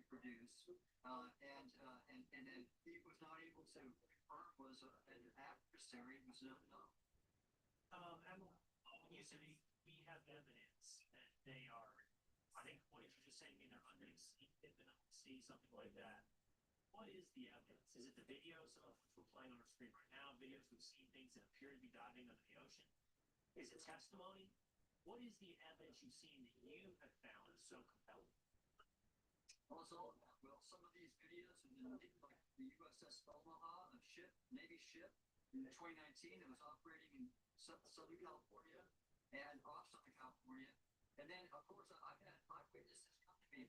reproduce, and he was not able to confirm was an adversary was not known. Emma, when you say we have evidence that they are, I think what did you just say? I mean, they're under the sea, sea, something like that. What is the evidence? Is it the videos of which we're playing on our screen right now? Videos we've seen things that appear to be diving under the ocean? Is it testimony? What is the evidence you've seen that you have found is so compelling? Well, it's all about, well, some of these videos, and then like the USS Omaha, a ship, Navy ship, in 2019, it was operating in Southern California and off Southern California. And then, of course, I've had eyewitnesses come to me,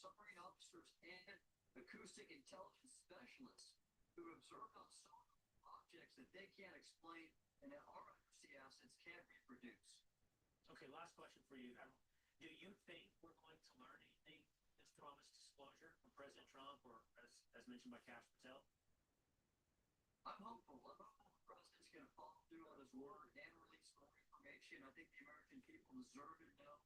submarine officers and acoustic intelligence specialists who observed on sonar objects that they can't explain and that our undersea assets can't reproduce. Okay, last question for you. Do you think we're going to learn anything from this promised disclosure from President Trump or, as mentioned by Kash Patel? I'm hopeful. I'm hopeful the president's going to follow through on his word and release more information. I think the American people deserve to know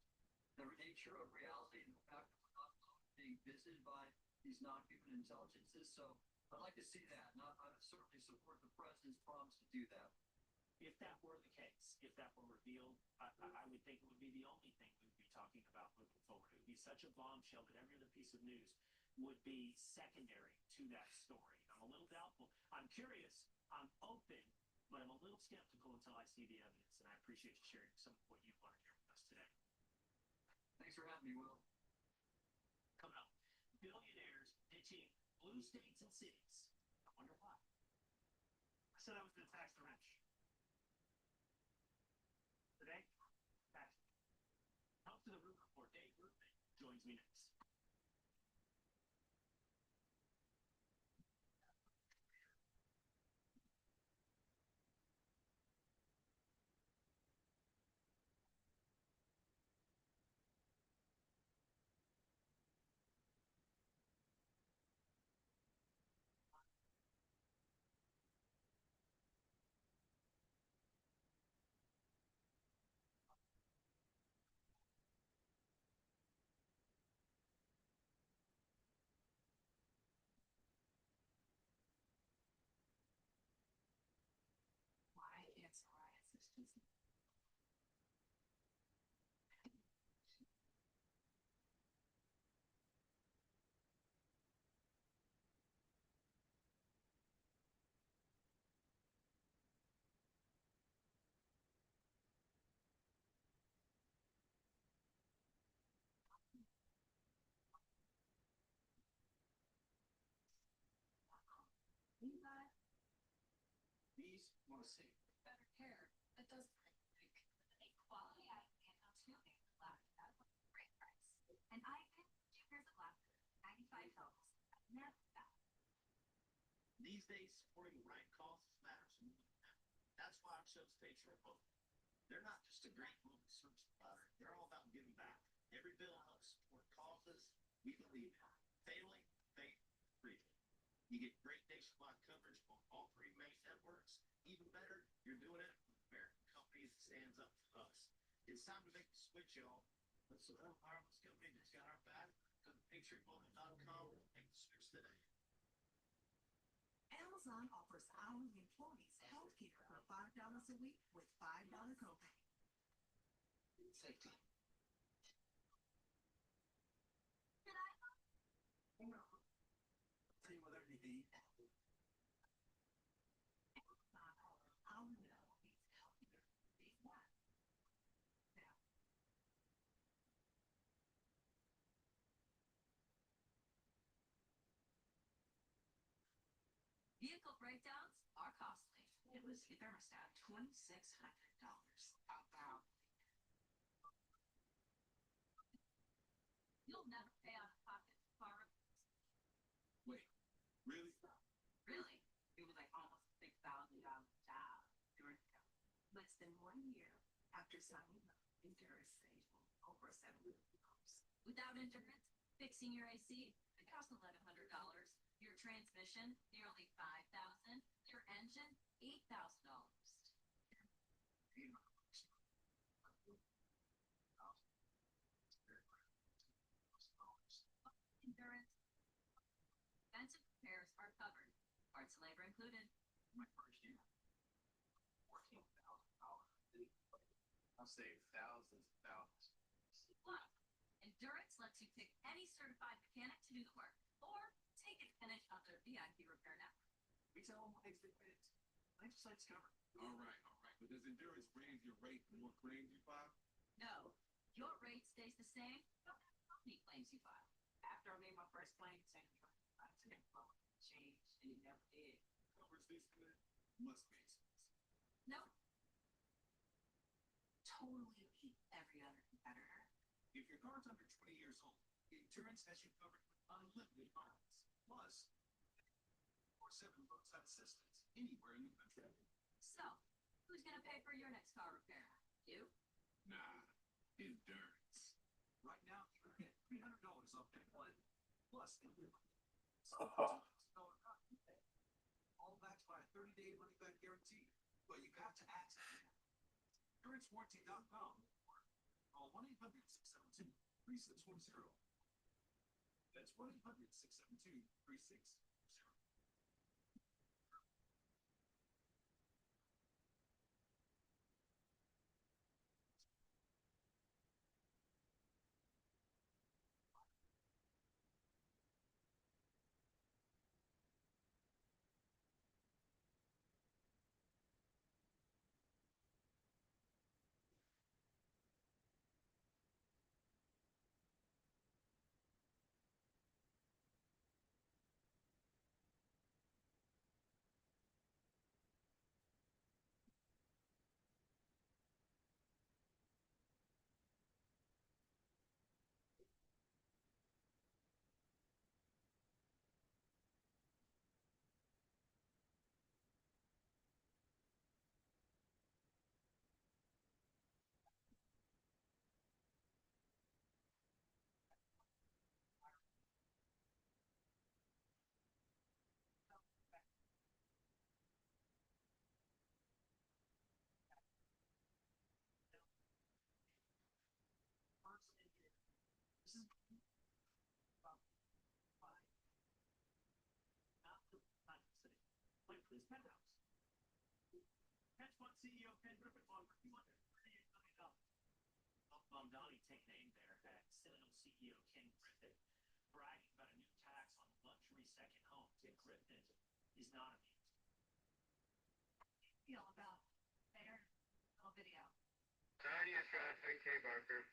the nature of reality and the fact that we're not being visited by these non-human intelligences. So I'd like to see that, and I certainly support the president's promise to do that. If that were the case, if that were revealed, I would think it would be the only thing we would be talking about moving forward. It would be such a bombshell that every other piece of news would be secondary to that story. I'm a little doubtful. I'm curious. I'm open, but I'm a little skeptical until I see the evidence, and I appreciate you sharing some of what you've learned here with us today. Thanks for having me, Will. Coming up, billionaires ditching blue states and cities. I wonder why. I said I was going to tax the rich. Today, tax. Up to the Root Report. Dave Rubin joins me next. Why it's psoriasis disease. You got These want to see. better care. That does like a quality eye candle too. Left at a great price. And I get 2 pairs of glasses, $95. That's that. These days, supporting the right causes matters more than ever. That's why our shows feature a book. They're not just a great movie search provider. They're all about giving back. Every bill helps support causes we believe in. Failing, faith, freedom. You get great nationwide coverage on all 3 main networks. Even better, you're doing it with an American company that stands up for us. It's time to make the switch, y'all. Let's support a wireless company that's got our back. Go to patriotmobile.com and make the switch today. Amazon offers hourly employees health care for $5 a week with $5 copay. Safety. Did I? No. See whether you need. Amazon offers hourly employees health care. These what? Now, vehicle breakdowns are costly. It was the thermostat, $2,600. About. You'll never pay out of pocket for car repairs. Wait, really? Really? It was like almost $6,000 job during less than 1 year after signing up. Endurance saved over $700. Without endurance, fixing your AC, it costs $1,100. Your transmission, nearly $5,000. Your engine, $8,000. Endurance my first year. $14,000. I'll save thousands and thousands. Plus, Endurance lets you pick any certified mechanic to do the work, or take advantage of their VIP repair network. We tell them what makes it fit. Life site's covered. All right. But does Endurance raise your rate the more claims you file? No, your rate stays the same, no matter how many claims you file. After I made my first claim, saying I took it from changed, and it never did. Covers this good? Must be expensive. No. Totally beat every other competitor. If your car's under 20 years old, Endurance has you covered with unlimited miles. Plus, 4/7 roadside assistance anywhere in the country. So, who's gonna pay for your next car repair? You? Nah, Endurance. Right now, you can get $300 off day one. Plus, all backed by a 30-day money-back guarantee. But you got to act now. EnduranceWarranty.com or call 1-800-672-3610. That's 1-800-672-3610. His penthouse. Hedge fund CEO Ken Griffin bought for $238 million. Mamdani take name there at Citadel CEO Ken Griffin, bragging about a new tax on luxury second homes. Ken Griffin is not amused. Feel about fair little video. Tanya traffic, hey Barker.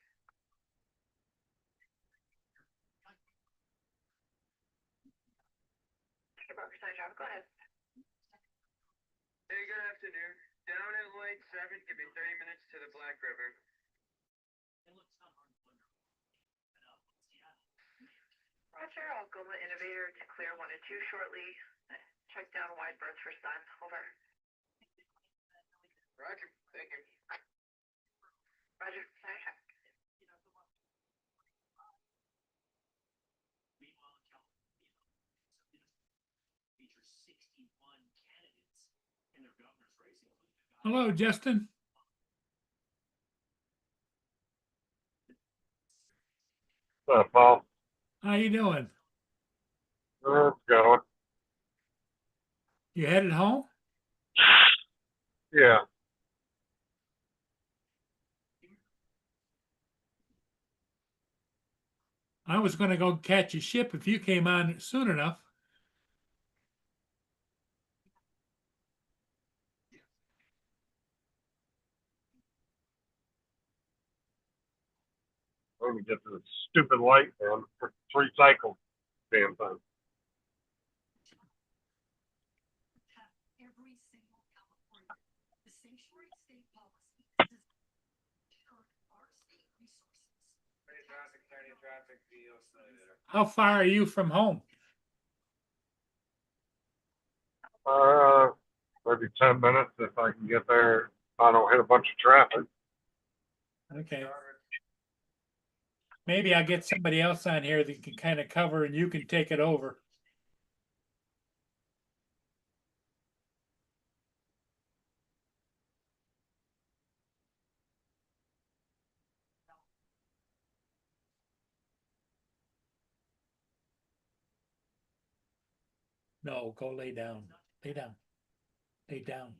Hey Barker, Tanya traffic, go ahead. Hey, good afternoon. Down at light 7, give me 30 minutes to the Black River. It looks not hard to wonder. Seattle. Roger, I'll go with Innovator to clear 1 and 2 shortly. Check down wide berth for Sun. Over. Roger, thank you. Roger, sorry. Meanwhile, in California, features 61 candidates in their governor's race, including a guy. Hello, Justin. What's up, Paul? How you doing? It's going. You headed home? Yeah. I was going to go catch a ship if you came on soon enough. Let me get to the stupid light, man. For 3 cycles, damn thing. Every single California, the sanctuary state policy is our state resources. Traffic, VO Slater. How far are you from home? Maybe 10 minutes if I can get there. I don't hit a bunch of traffic. Okay. Maybe I'll get somebody else on here that can kind of cover and you can take it over. No, go lay down. Lay down. Stay down.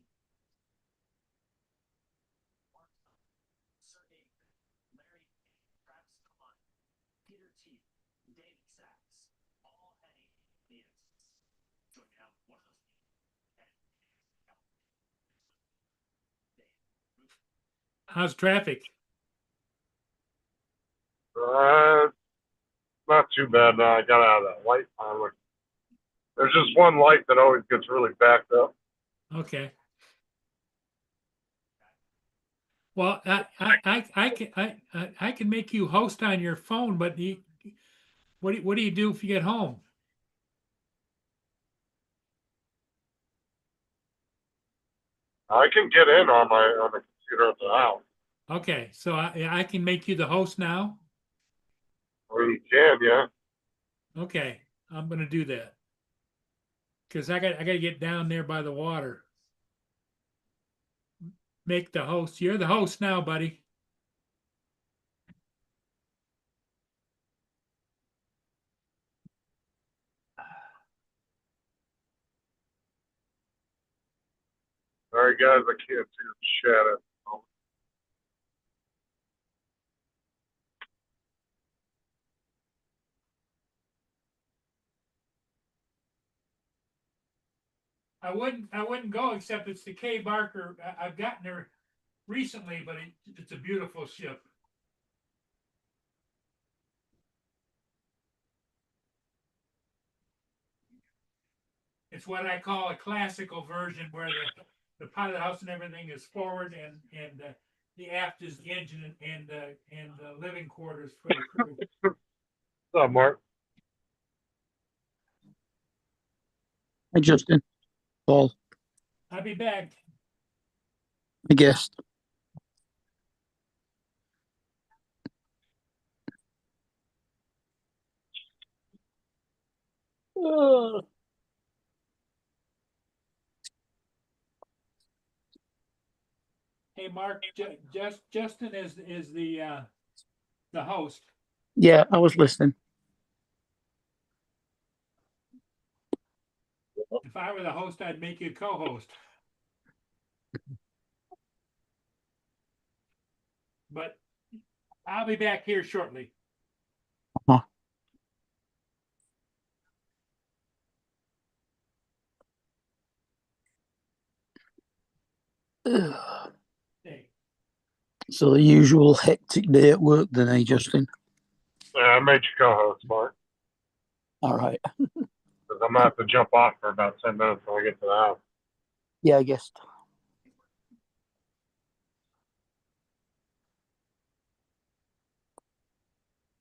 Sergey, Larry, Travis Klein, Peter T, David Sachs, all had aliens. So you have one of those How's traffic? Not too bad now. I got out of that light finally. There's just one light that always gets really backed up. Okay. Well, I can make you host on your phone, but what do you do if you get home? I can get in on the computer at the house. Okay, so I can make you the host now. Or you can, yeah. Okay, I'm gonna do that because I got to get down there by the water. Make the host. You're the host now, buddy. All right, guys, I can't see the shadow. I wouldn't go except it's the K Barker. I've gotten there recently, but it's a beautiful ship. It's what I call a classical version where the pilot house and everything is forward and the aft is the engine and the living quarters for the crew. What's up, Mark? Hi, Justin. Paul, I'll be back. I guessed. Hey, Mark, Justin is the host. Yeah, I was listening. If I were the host, I'd make you co-host. But I'll be back here shortly. Ugh. Hey, So the usual hectic day at work then, eh, Justin? Yeah, I made you co-host, Mark. All right. Because I'm gonna have to jump off for about 10 minutes when I get to the house. Yeah, I guessed.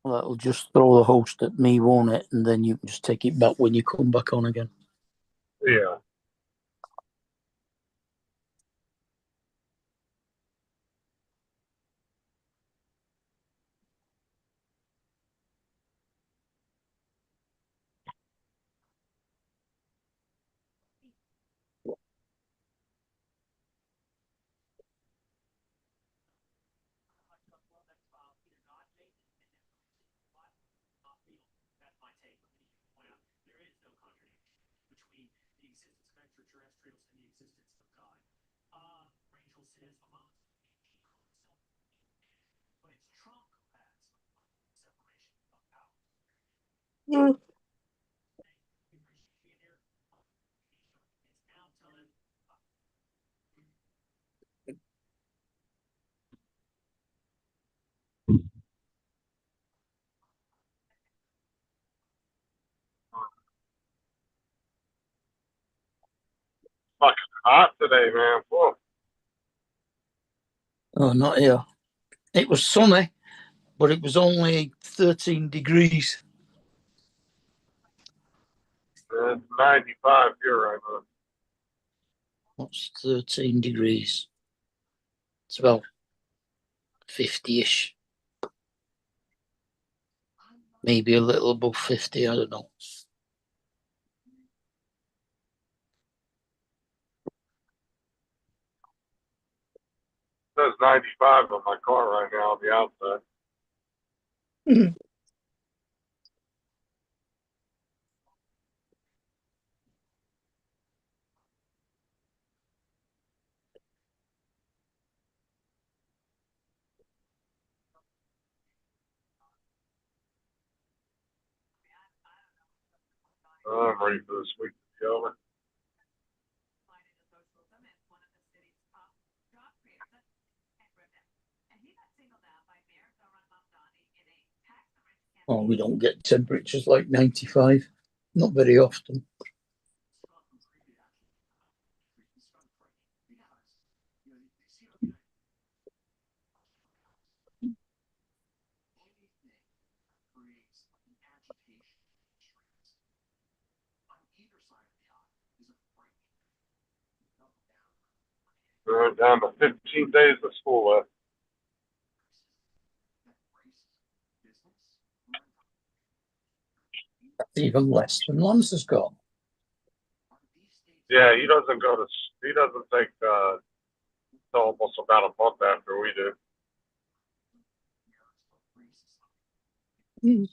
Well, that'll just throw the host at me, won't it? And then you can just take it back when you come back on again. Yeah. That's my take. Point out, there is no contradiction between the existence of extraterrestrials and the existence of God. Rachel says among but it's Trump who has separation of powers. It's now telling Fucking hot today, man. Whoa. Oh, not here. It was sunny, but it was only 13 degrees. It's 95 here right now. What's 13 degrees? It's about 50-ish. Maybe a little above 50, I don't know. It says 95 on my car right now on the outside. I'm ready for this week to be over. Provided a socialism as one of the city's top job creators, and Griffin. And he got singled out by Mayor Zoran Mamdani in a tax-rich campaign. Oh, we don't get temperatures like 95. Not very often. Creates an agitation streams. On either side of the aisle is a break. We're down to 15 days of school left. That's even less than Lance has got. Yeah, he doesn't take till almost about a month after we do. Mm.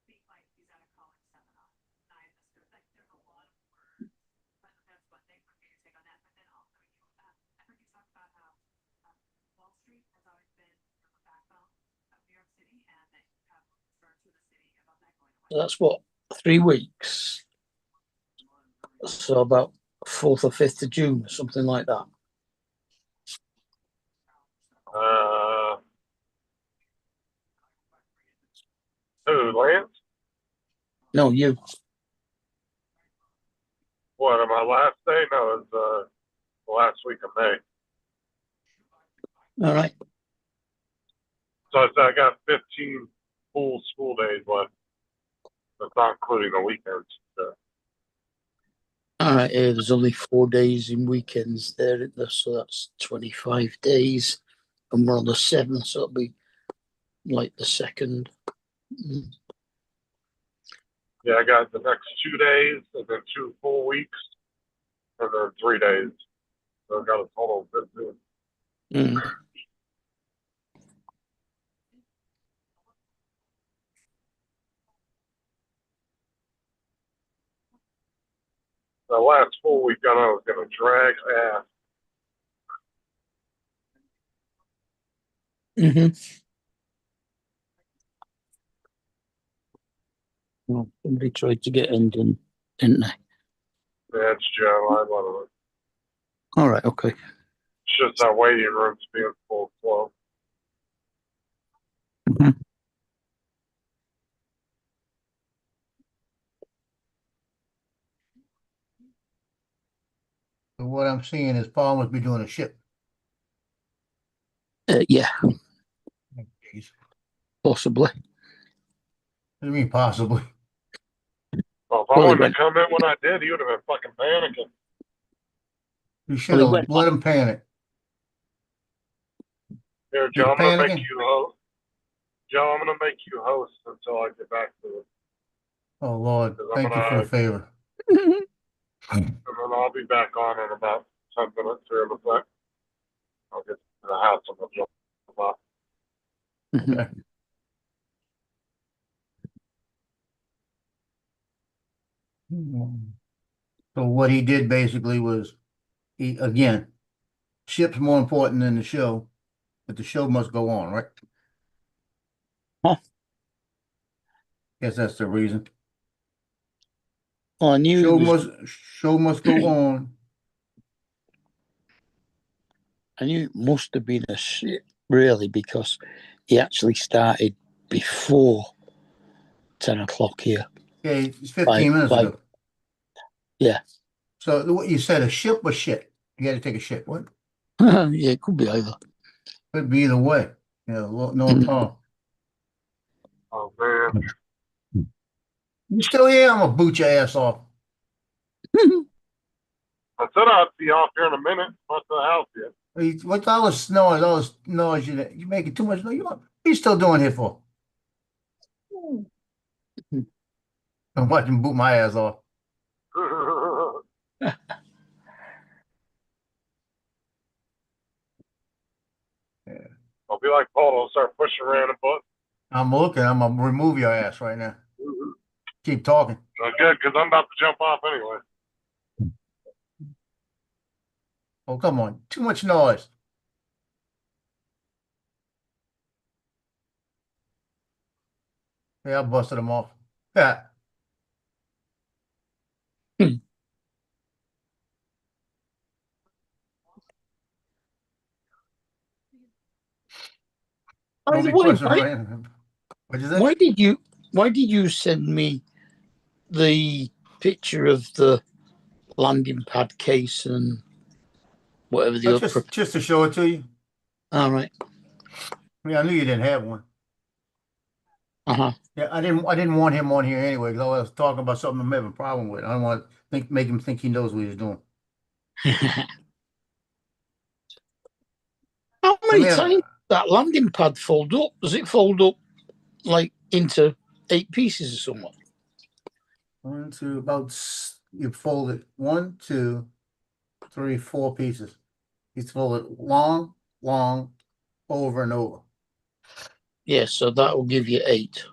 Speak like he's at a college seminar. And I understood that there's a lot of words, but that's one thing for me to take on that. But then also, I heard you talk about how Wall Street has always been the backbone of New York City, and that you have concerns with the city about that going away. That's what, 3 weeks. So about 4th or 5th of June, or something like that. Who, Lance? No, you. What, on my last day? No, it's the last week of May. All right. So I got 15 full school days left. That's not including the weekends. So. All right. There's only 4 days in weekends there, so that's 25 days. And we're on the 7th, so it'll be like the 2nd. Mm. Yeah, I got the next 2 days, and then 2 full weeks, and then 3 days. So I got a total of 15. Mm. The last full week I was going to drag ass. Mm-hmm. Well, somebody tried to get in, didn't they? That's Joe. I love it. All right. Okay. It's just our waiting room's being full flow. Mm-hmm. So what I'm seeing is Paul must be doing a ship. Yeah, Jeez. possibly. What do you mean possibly? Well, if I Well, he wanted went- to come in when I did, he would have been fucking panicking. You should Well, he have went- let him panic. Here, He's Joe, I'm going to panicking? make you host. Joe, I'm going to make you host until I get back to it. Oh Lord, Because I'm thank you for gonna- the favor. And then I'll be back on in about 10 minutes here in a sec. I'll get to the house and I'll jump off. Mhm. Okay. So what he did basically was, he again, ship's more important than the show, but the show must go on, right? Huh. Guess that's the reason. Well, I knew he was. Show must go on. I knew it must have been a ship, really, because he actually started before 10 o'clock here. Okay, it's 15 minutes By- ago. Yeah. So what you said, a ship was shit. You had to take a shit. What? Yeah, it could be either. Could be either way. Yeah, no Mm. Tom. Oh, man. You still here? I'm gonna boot your ass off. I said I'd be off here in a minute. What's the house yet? What's all this noise you making too much noise? What are you still doing here for? I'm watching boot my ass off. I'll be like Paul. I'll start pushing random buttons. I'm looking. I'm gonna remove your ass right now. Keep talking. Good, because I'm about to jump off anyway. Oh, come on. Too much noise. Yeah, I busted them off. Yeah. By Don't the be way, questioning around. What'd you say? why did you send me the picture of the landing pad case and whatever the Oh, other? just to show it to you. All right. I knew you didn't have one. Uh-huh. Yeah, I didn't want him on here anyway because I was talking about something I'm having a problem with. I don't want to make him think he knows what he's doing. How I many mean, times that landing pad fold up? Does it fold up like into 8 pieces or something? one, two, you fold it 1, 2, 3, 4 pieces. You fold it long, over and over. Yeah, so that will give you 8.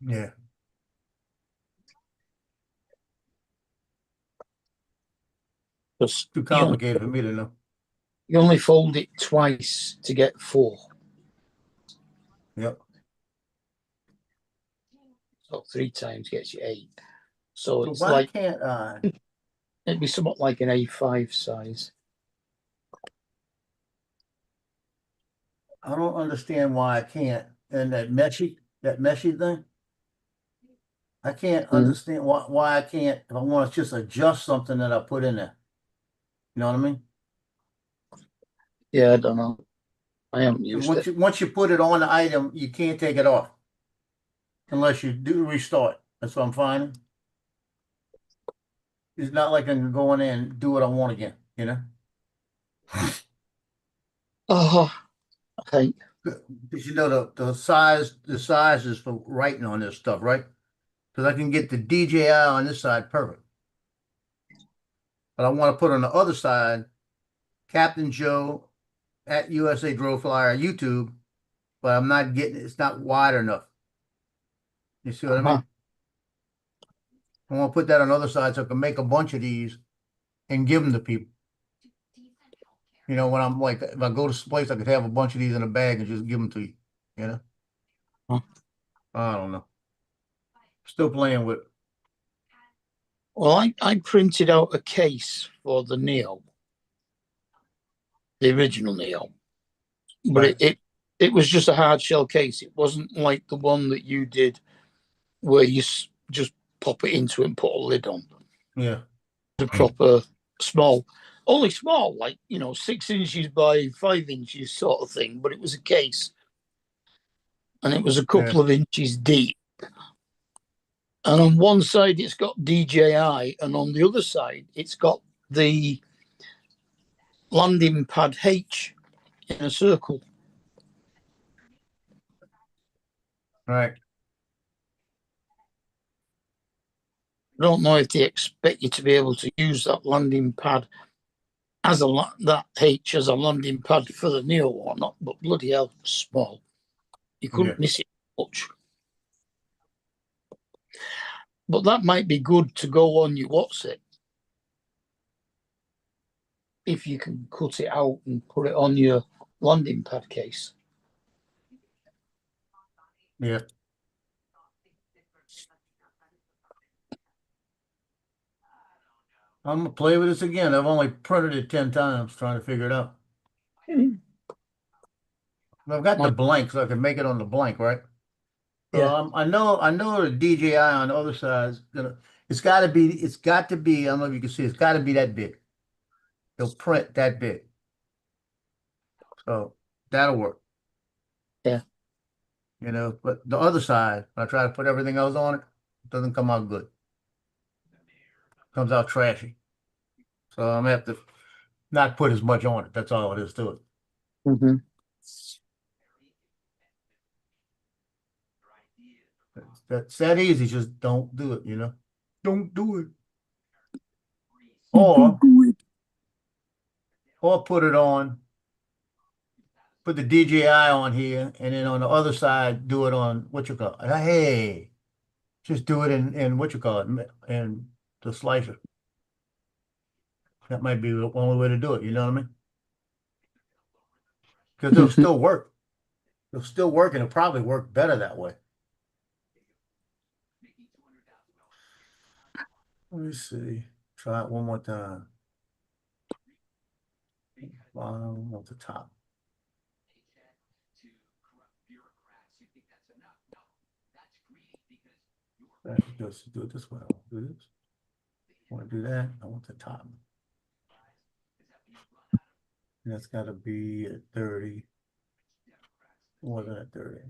Yeah. Because Too complicated for me to know. you only fold it twice to get 4. Yep. So 3 times gets you 8. So So it's why like can't I? it'd be somewhat like an A5 size. I don't understand why I can't. And that meshy thing. I can't understand why I can't. If I want to just adjust something that I put in there. You know what I mean? Yeah, I don't know. I haven't used it. Once you put it on the item, you can't take it off unless you do restart. That's what I'm finding. It's not like I can go in there and do what I want again, you know? Oh, okay. Because you know the size is for writing on this stuff, right? Because I can get the DJI on this side perfect. But I want to put on the other side Captain Joe at USA Drone Flyer YouTube, but I'm not getting it's not wide enough. You see what I mean? I want to put that on the other side so I can make a bunch of these and give them to people. You know, when I'm like, if I go to some place, I could have a bunch of these in a bag and just give them to you. You know? Huh. I don't know. Still playing with it. Well, I printed out a case for the Neo, the original Neo, but Right. it was just a hard shell case. It wasn't like the one that you did where you just pop it into it and put a lid on. Yeah. The proper small, only small, like 6 inches by 5 inches sort of thing. But it was a case, and it was a couple of inches deep. And on one side it's got DJI, and on the other side it's got the landing pad H in a circle. Right. I don't know if they expect you to be able to use that landing pad as that H as a landing pad for the Neo or not, but bloody hell, small. You couldn't miss it much. But that might be good to go on your WhatsApp if you can cut it out and put it on your landing pad case. Yeah. I'm gonna play with this again. I've only printed it 10 times trying to figure it out. I've got the blank, so I can make it on the blank, right? So Yeah. I know the DJI on the other side is gonna. It's got to be. I don't know if you can see. It's got to be that big. They'll print that big. So that'll work. Yeah. You know, but the other side, when I try to put everything else on it, it doesn't come out good. Comes out trashy. So I'm gonna have to not put as much on it. That's all it is to it. Mm-hmm. That's that easy. Just don't do it, you know? Don't do it. Or put it on, put the DJI on here, and then on the other side, do it on what you call it. Hey, just do it in what you call it, in the slicer. That might be the only way to do it, you know what I mean? Because they'll still work. They'll still work, and it'll probably work better that way. Let me see. Try it one more time. Bottom of the top. Just do it this way. I want to do this. I want to do that. I want the top. And that's got to be at 30. More than at 30.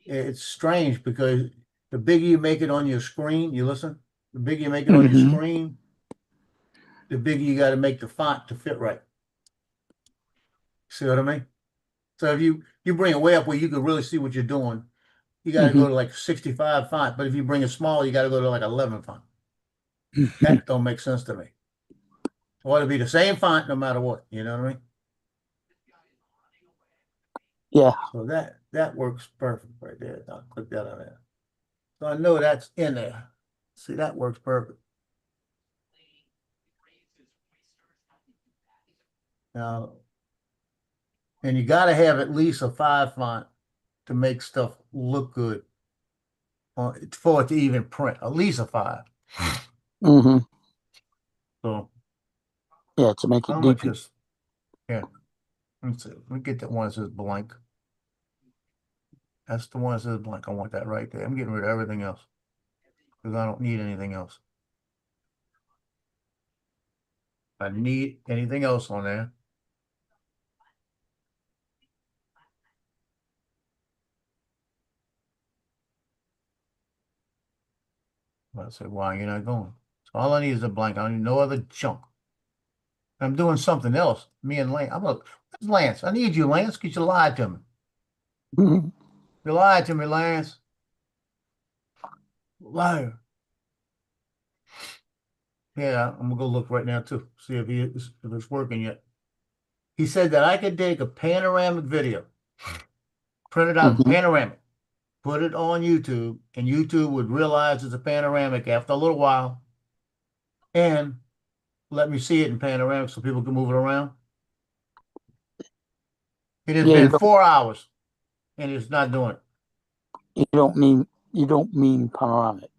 It's strange because the bigger you make it on your screen, you listen, the bigger you make it on your Mhm. screen, the bigger you got to make the font to fit right. See what I mean? So if you bring it way up where you can really see what you're doing, you got to go to like 65 font. But if you bring it smaller, you got to go to like 11 font. That don't make sense to me. It ought to be the same font no matter what. You know what I mean? Yeah. So that works perfect right there. I'll click that on there. So I know that's in there. See, that works perfect. Now, and you got to have at least a 5 font to make stuff look good for it to even print. At least a 5. Mm-hmm. So Yeah, to make it how much deep. is? Yeah. Let's see. Let me get that one that says blank. That's the one that says blank. I want that right there. I'm getting rid of everything else because I don't need anything else. If I need anything else on there. I say, why you're not going? So all I need is a blank. I don't need no other junk. I'm doing something else. Me and Lance. I'm like, where's Lance? I need you, Lance, because you lied to me. Mhm. You lied to me, Lance. Liar. Yeah, I'm gonna go look right now too. See if it's working yet. He said that I could take a panoramic video, print it out in Mhm. panoramic, put it on YouTube, and YouTube would realize it's a panoramic after a little while, and let me see it in panoramic so people can move it around. It has Yeah, been 4 hours, and it's not doing it. you don't mean panoramic.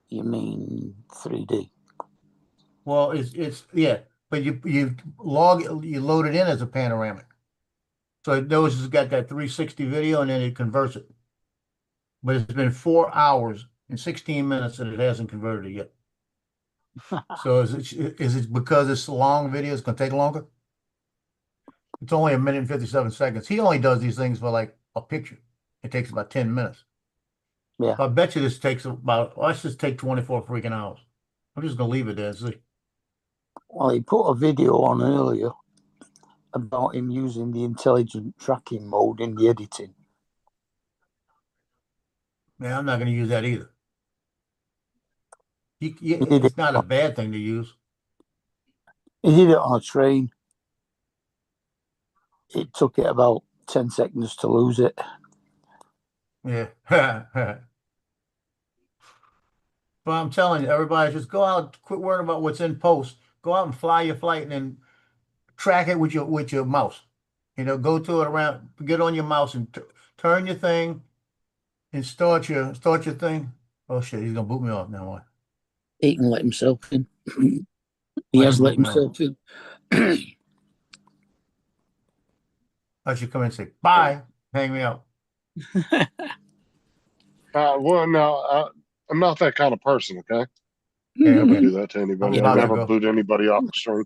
You mean 3D. Well, it's yeah, but you load it in as a panoramic. So it knows it's got that 360 video and then it converts it. But it's been 4 hours and 16 minutes and it hasn't converted it yet. So is it because it's a long video, it's gonna take longer? It's only 1 minute and 57 seconds. He only does these things for like a picture. It takes about 10 minutes. Yeah. I bet you this takes let's just take 24 freaking hours. I'm just gonna leave it there and see. Well, he put a video on earlier about him using the intelligent tracking mode in the editing. Man, I'm not gonna use that either. He did It's it. not a bad thing to use. He did it on a train. It took it about 10 seconds to lose it. Yeah. But I'm telling you, everybody, just go out, quit worrying about what's in post. Go out and fly your flight and then track it with your mouse. You know, go to it around, get on your mouse and turn your thing and start your thing. Oh shit, he's gonna boot me off now. What? He can let himself in. He Let has him let boot me off. himself in. I should come in and say bye, hang me out. Well, no, I'm not that kind of person. Okay, Yeah, never okay. do that to anybody. I'm I about to never go. boot anybody off the stream.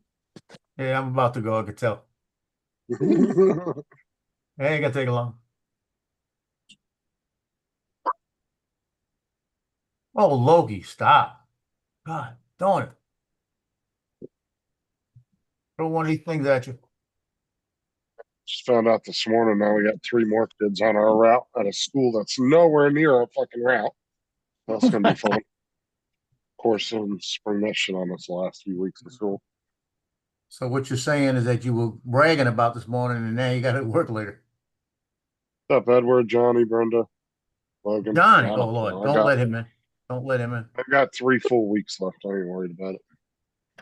Yeah, I'm about to go. I can tell. It ain't gonna take long. Oh, Loki, stop. God, darn it. Throw one of these things at you. Just found out this morning. Now we got 3 more kids on our route at a school that's nowhere near our fucking route. That's gonna be fun. Of course, spring that shit on us the last few weeks of school. So what you're saying is that you were bragging about this morning and now you got to work later. What's up, Edward, Johnny, Brenda, Logan? Johnny, I oh don't Lord, know. don't let him in. Don't let him in. I got 3 full weeks left. I ain't worried about it.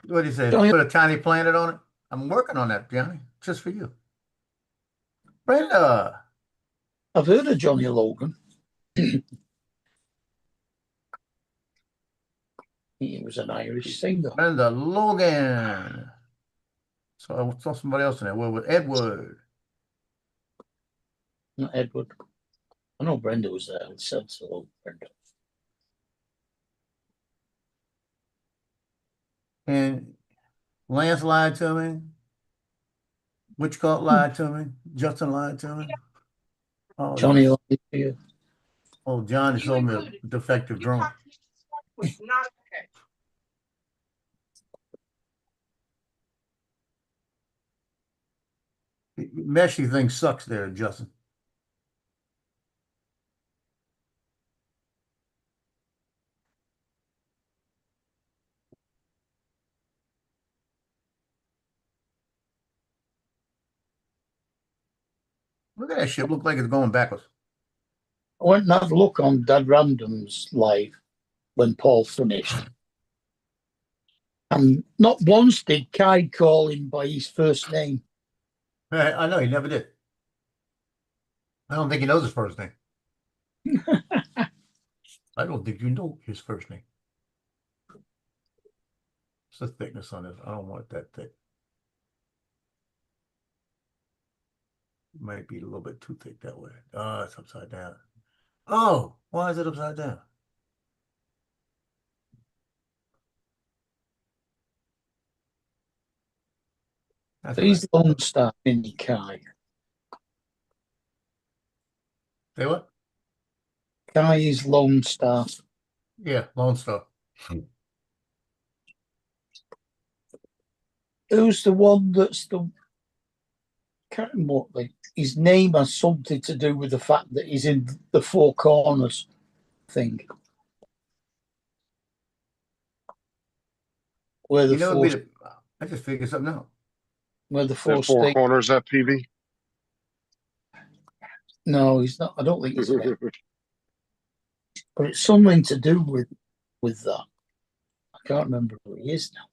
What do you say? Johnny- Put a tiny planet on it? I'm working on that, Johnny, just for you. Brenda. I've heard of Johnny Logan. He was an Irish singer. Brenda Logan. So I saw somebody else in there. Well, with Edward. Not Edward. I know Brenda was there. I said so, Brenda. And Lance lied to me. Witchcott lied to me. Justin lied to me. Oh, Johnny yeah. lied to you. Oh, John sold me a defective drone. Not okay. Meshy thing sucks there, Justin. Look at that shit. Look like it's going backwards. I went and had a look on Dad Random's live when Paul finished. And not once did Kai call him by his first name. I know, he never did. I don't think he knows his first name. I don't think you know his first name. What's the thickness on this? I don't want it that thick. Might be a little bit too thick that way. Oh, it's upside down. Oh, why is it upside down? That's So he's right. Lone Star in Kai. Say what? Kai is Lone Star. Yeah, Lone Star. Who's the one that's the can't remember what his name has something to do with the fact that he's in the Four Corners thing. Where the You know, four, I just figured something out. where the four That Four states. Corners FPV. No, he's not. I don't think it's that. But it's something to do with that. I can't remember who he is now.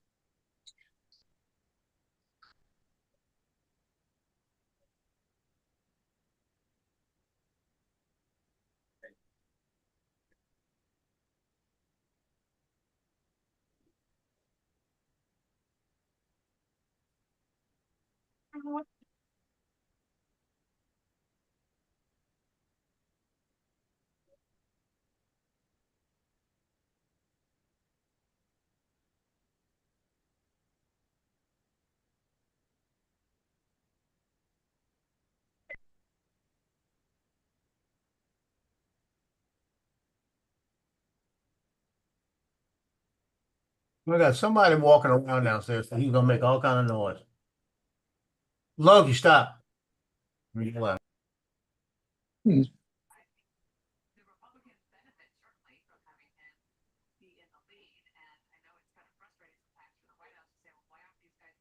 We got somebody walking around downstairs, so he's gonna make all kind of noise. Logie, stop. Relax. The Republicans benefit certainly from having him be in the lead, and I know it's kind of frustrating sometimes for the White House to say, well, why aren't these guys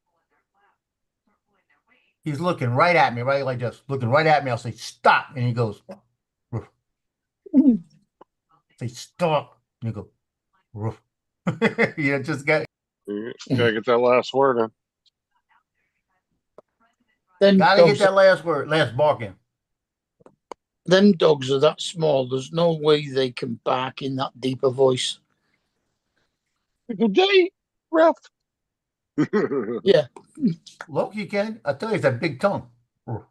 pulling their weight? He's looking right at me, right like this, looking right at me. I'll say, stop. And he goes, roof. Say, stop. And he goes, roof. You just got. Gotta get that last word in. Them Gotta dogs, get that last word, last bark in. them dogs are that small. There's no way they can bark in that deeper voice. Good day, Ralph. Yeah. Look, you can. I tell you, it's that big tongue. Roof.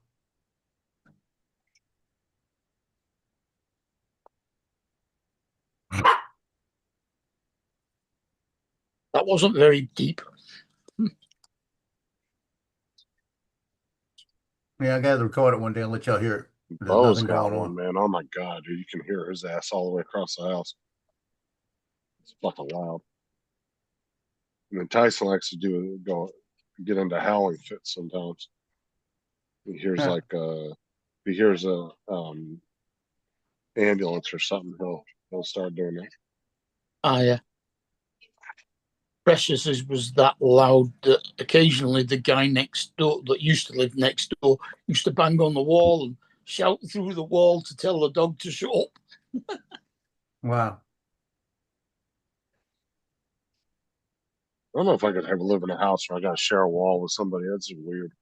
That wasn't very deep. Yeah, I gotta record it one day and let y'all hear it. There's Bo's nothing got going one, on. man. Oh my god, dude, you can hear his ass all the way across the house. It's fucking loud. And then Tyson likes to get into howling fits sometimes. He hears Huh. he hears a ambulance or something, he'll start doing that. Yeah. Precious was that loud that occasionally the guy next door that used to live next door used to bang on the wall and shout through the wall to tell the dog to shut up. Wow. I don't know if I could ever live in a house where I gotta share a wall with somebody. That's just weird.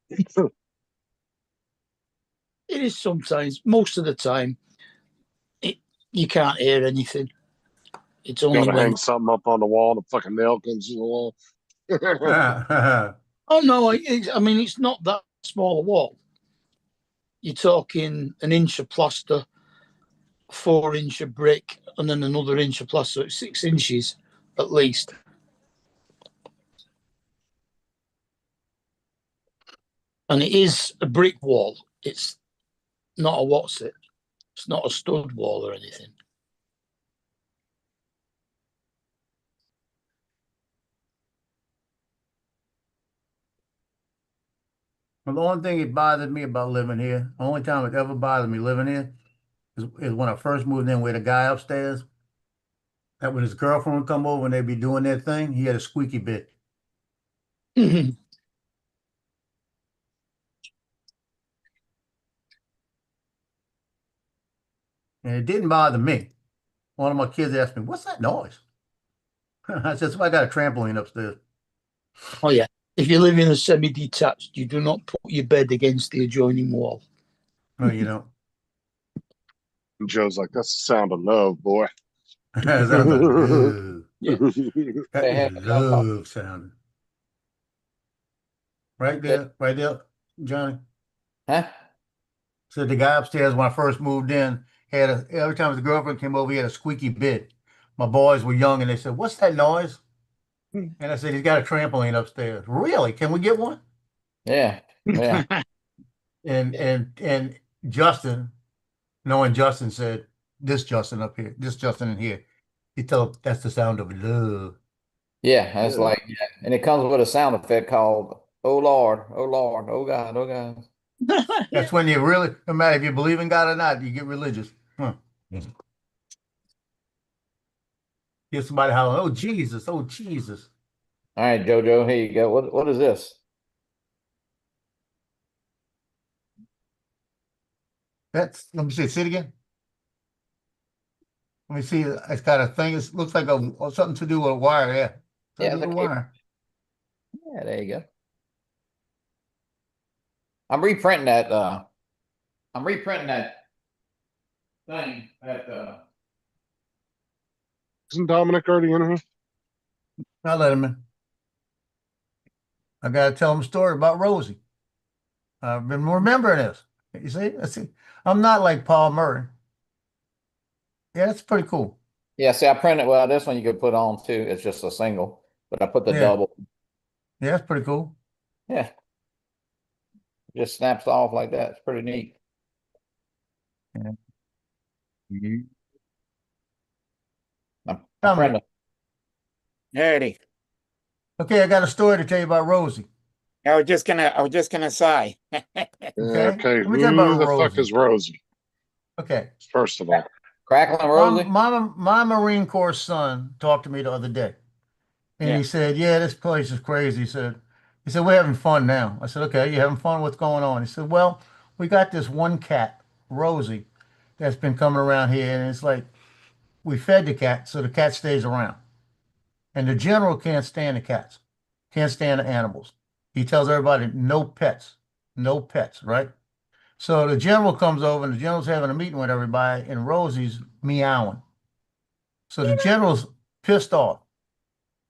It is sometimes, most of the time, you can't hear anything. It's only Gotta when. hang something up on the wall, the fucking nail comes through the wall. Oh no, I mean it's not that small a wall. You're talking an inch of plaster, 4 inch of brick, and then another inch of plaster. It's 6 inches at least. And it is a brick wall. It's not a what's it. It's not a stud wall or anything. Well, the only thing that bothered me about living here, the only time it ever bothered me living here is when I first moved in with a guy upstairs. That when his girlfriend would come over and they'd be doing their thing, he had a squeaky bit. Mhm. And it didn't bother me. One of my kids asked me, "What's that noise?" I said, "So I got a trampoline upstairs." Oh yeah. If you live in a semi-detached, you do not put your bed against the adjoining wall. No, you don't. And Joe's like, that's the sound of love, boy. That sounds like love. Yeah. That is love sounding. Right there, Johnny. Huh? So the guy upstairs when I first moved in every time his girlfriend came over, he had a squeaky bit. My boys were young and they said, "What's that noise?" And I said, "He's got a trampoline upstairs." "Really? Can we get one?" Yeah. Yeah. And Justin, knowing Justin, said, "This Justin up here, this Justin in here." He told that's the sound of love. Yeah. That's Yeah. like, yeah. And it comes with a sound effect called "Oh Lord, oh Lord, oh God, oh God." That's when you really, no matter if you believe in God or not, you get religious. Huh. Hear somebody hollering, "Oh Jesus, oh Jesus." All right, JoJo, here you go. What is this? Let me see, say it again. Let me see. It's got a thing. It looks like something to do with a wire. Yeah. Yeah, Something to do with a wire. Yeah, there you go. I'm reprinting that thing that Isn't Dominic already in here? I'll let him in. I gotta tell him a story about Rosie. I've been remembering this. You see? I see. I'm not like Paul Murray. Yeah, that's pretty cool. yeah, see, I printed, well, this one you could put on too. It's just a single, but I put the Yeah. double. Yeah, that's pretty cool. Yeah. Just snaps off like that. It's pretty neat. Yeah. I'm Dominic. printing. Alrighty. Okay, I got a story to tell you about Rosie. I was just gonna say. Okay. Okay, Let me tell you who about the fuck Rosie. is Rosie? Okay. First of all. Crackling Rosie? My Marine Corps son talked to me the other day. And Yeah. he said, "Yeah, this place is crazy." He said, "We're having fun now." I said, "Okay, you having fun? What's going on?" He said, "Well, we got this one cat, Rosie, that's been coming around here, and it's like we fed the cat, so the cat stays around. And the general can't stand the cats, can't stand the animals. He tells everybody, no pets, no pets, right? So the general comes over, and the general's having a meeting with everybody, and Rosie's meowing. So the general's pissed off,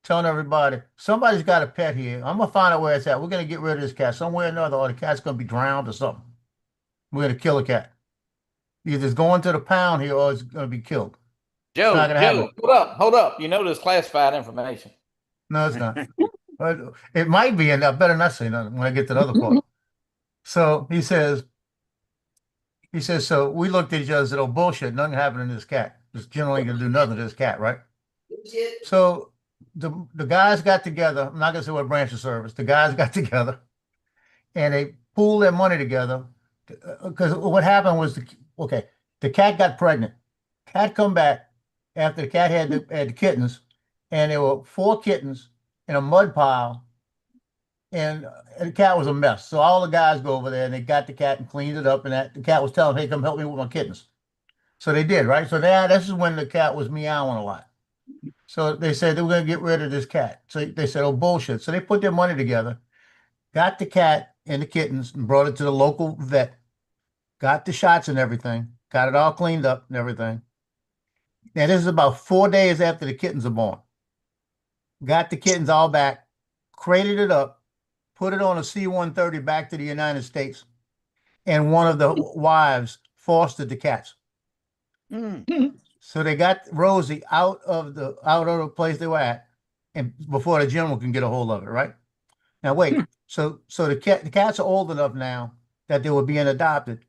telling everybody, somebody's got a pet here. I'm gonna find out where it's at. We're gonna get rid of this cat somewhere or another, or the cat's gonna be drowned or something. We're gonna kill a cat. Either it's going to the pound here or it's gonna be killed. Joe, not gonna happen. hold up. You know this classified information. No, it's not. But it might be, and I better not say nothing when I get to the other part. So he says, so we looked at each other and said, "Oh, bullshit, nothing happened to this cat. This general ain't gonna do nothing to this cat, right?" So the guys got together. I'm not gonna say what branch of service. The guys got together and they pooled their money together. Because what happened was, the cat got pregnant. Cat come back after the cat had the kittens, and there were 4 kittens in a mud pile, and the cat was a mess. So all the guys go over there and they got the cat and cleaned it up, and the cat was telling them, "Hey, come help me with my kittens." So they did, right? So this is when the cat was meowing a lot. So they said they were going to get rid of this cat. So they said, "Oh, bullshit." So they put their money together, got the cat and the kittens, and brought it to the local vet, got the shots and everything, got it all cleaned up and everything. Now, this is about 4 days after the kittens are born. Got the kittens all back, crated it up, put it on a C-130 back to the United States, and one of the wives fostered the cats. So they got Rosie out of the place they were at, and before the general can get a hold of it, right? Now wait, so the cats are old enough now that they were being adopted,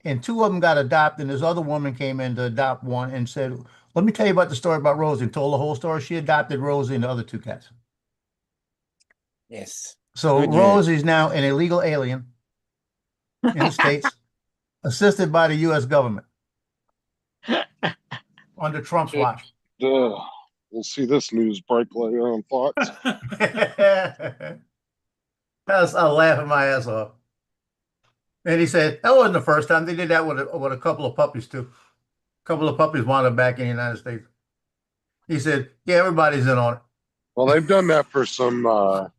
and two of them got adopted, and this other woman came in to adopt one and said, "Let me tell you about the story about Rosie," and told the whole story. She adopted Rosie and the other two cats. Yes. So Good news. Rosie's now an illegal alien in the States, assisted by the U.S. government under Trump's watch. We'll see this news break later on Fox. I was laughing my ass off. And he said, that wasn't the first time. They did that with a couple of puppies, too. A couple of puppies wound up back in the United States. He said, yeah, everybody's in on it. Well, they've done that for some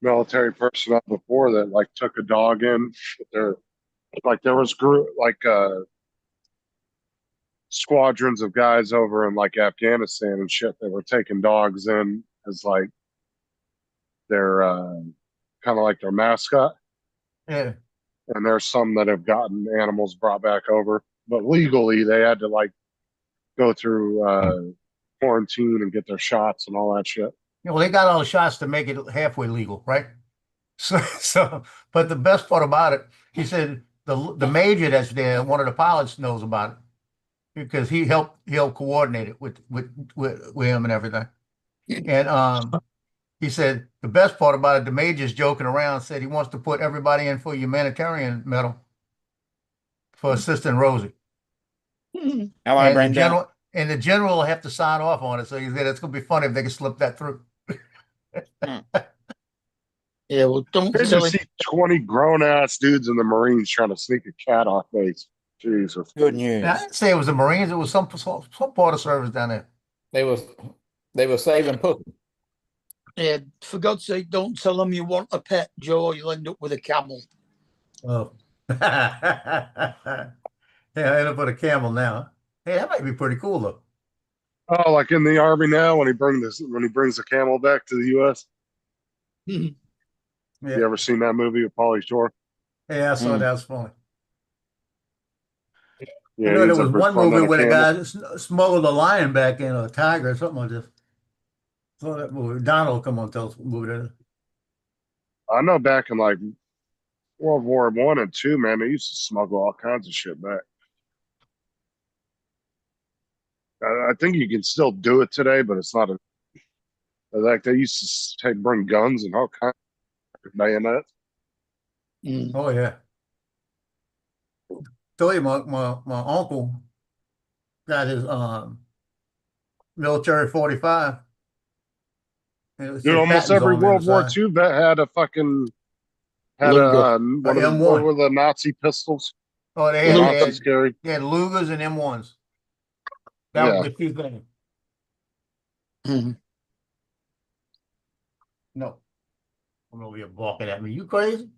military personnel before that like took a dog in. There was squadrons of guys over in like Afghanistan and shit that were taking dogs in as like their kind of like their mascot. Yeah. And there's some that have gotten animals brought back over, but legally they had to like go through quarantine and get their shots and all that shit. Well, they got all the shots to make it halfway legal, right? So, but the best part about it, he said the major that's there, one of the pilots knows about it because he helped coordinate it with him and everything. And he said the best part about it, the major's joking around, said he wants to put everybody in for a humanitarian medal for assisting Rosie. How I bring down. And the general will have to sign off on it. So he said it's going to be funny if they can slip that through. Yeah, well, don't Good tell to him. see 20 grown ass dudes in the Marines trying to sneak a cat off base. Jesus. Good news. Now, I didn't say it was the Marines. It was some part of service down there. They was saving pussy. Yeah, for God's sake, don't tell them you want a pet, Joe. You'll end up with a camel. Oh. Yeah, I end up with a camel now. Hey, that might be pretty cool though. Oh, like in the Army now when he brings the camel back to the U.S. Yeah. You ever seen that movie with Pauly Shore? Yeah, I saw that. Was funny. Yeah, There was one movie where the guy smuggled a lion back in, or a tiger, or something like this. Saw that movie. Donald, come on, tell us what movie that is. I know back in like World War I and II, man, they used to smuggle all kinds of shit back. I think you can still do it today, but it's not like they used to bring guns and all kinds of bayonets. Oh yeah. Tell you, my uncle got his military 45. Dude, almost every World War II vet had a fucking one of the Nazi pistols. Oh, they had scary. They had Lugers and M1s. That was the key thing. No. I'm over here balking at me. You crazy?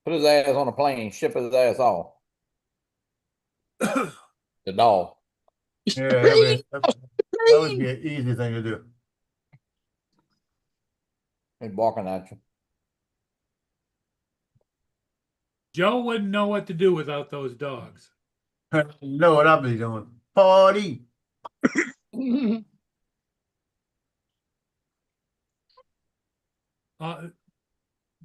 Put his ass on a plane, ship his ass off. The dog. Yeah, that would be an easy thing to do. He's barking at you. Joe wouldn't know what to do without those dogs. You know what I'll be doing? Party.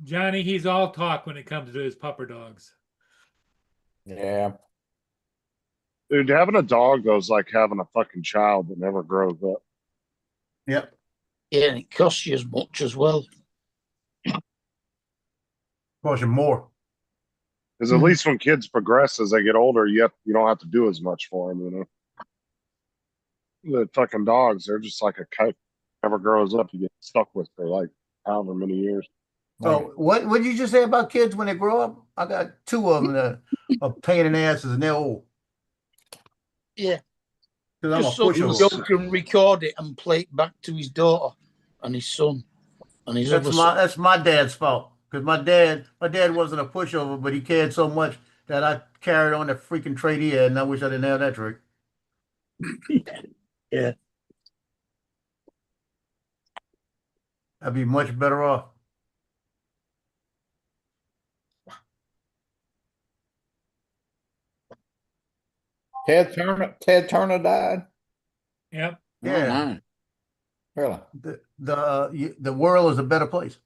Johnny, he's all talk when it comes to his pupper dogs. Yeah. Dude, having a dog though is like having a fucking child that never grows up. Yep. Yeah, and it costs you as much as well. Costs you more. Because at least when kids progress as they get older, you don't have to do as much for them, you know. The fucking dogs, they're just like a kite. Never grows up. You get stuck with for like however many years. So what did you just say about kids when they grow up? I got two of them that are pain in the asses and they're old. Yeah. Just so Joe can record it and play it back to his daughter and his son and his other son. That's my dad's fault. Because my dad wasn't a pushover, but he cared so much that I carried on that freaking trait he had, and I wish I didn't have that trait. Yeah. I'd be much better off. Ted Turner died. Yep. Yeah. Really? The world is a better place.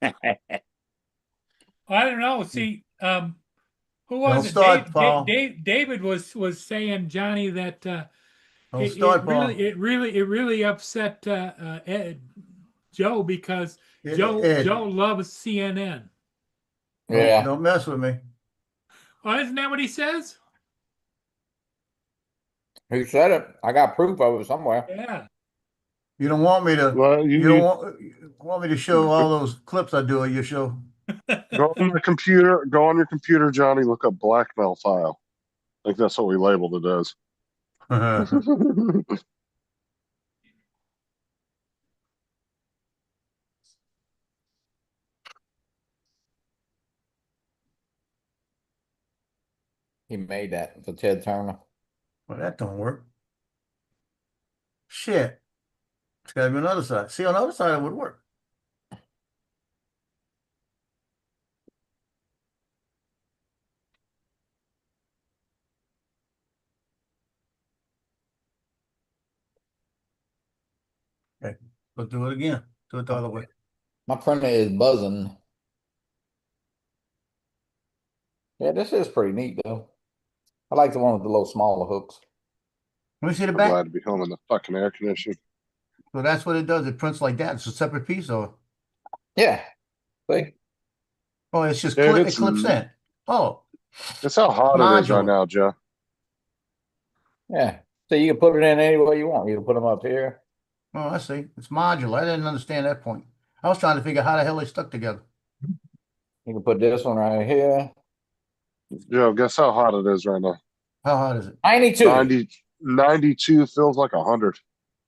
I don't know. See, who was Don't it? start, Paul. David was saying, Johnny, that Don't start, Paul. it really upset Joe because Ed, Joe loves CNN. Yeah. Don't mess with me. Oh, isn't that what he says? Who said it? I got proof of it somewhere. Yeah. You don't want me to. Well, You don't want me to show all those clips I do at your show. Go on your computer, Johnny, look up blackmail file. I think that's what we labeled it as. He made that for Ted Turner. Well, that don't work. Shit. It's got to be on the other side. See, on the other side, it would work. Okay, let's do it again. Do it the other way. My printer is buzzing. Yeah, this is pretty neat though. I like the one with the little smaller hooks. Let me see the I'm back. glad to be home in the fucking air conditioning. So that's what it does. It prints like that. It's a separate piece, or Yeah. See? oh, it's just Dude, it clips in. Oh, That's how hot it is right Modular. now, Joe. Yeah. So you can put it in any way you want. You can put them up here. oh, I see. It's modular. I didn't understand that point. I was trying to figure out how the hell they stuck together. You can put this one right here. Joe, guess how hot it is right now? How hot is it? 92. 92 feels like 100.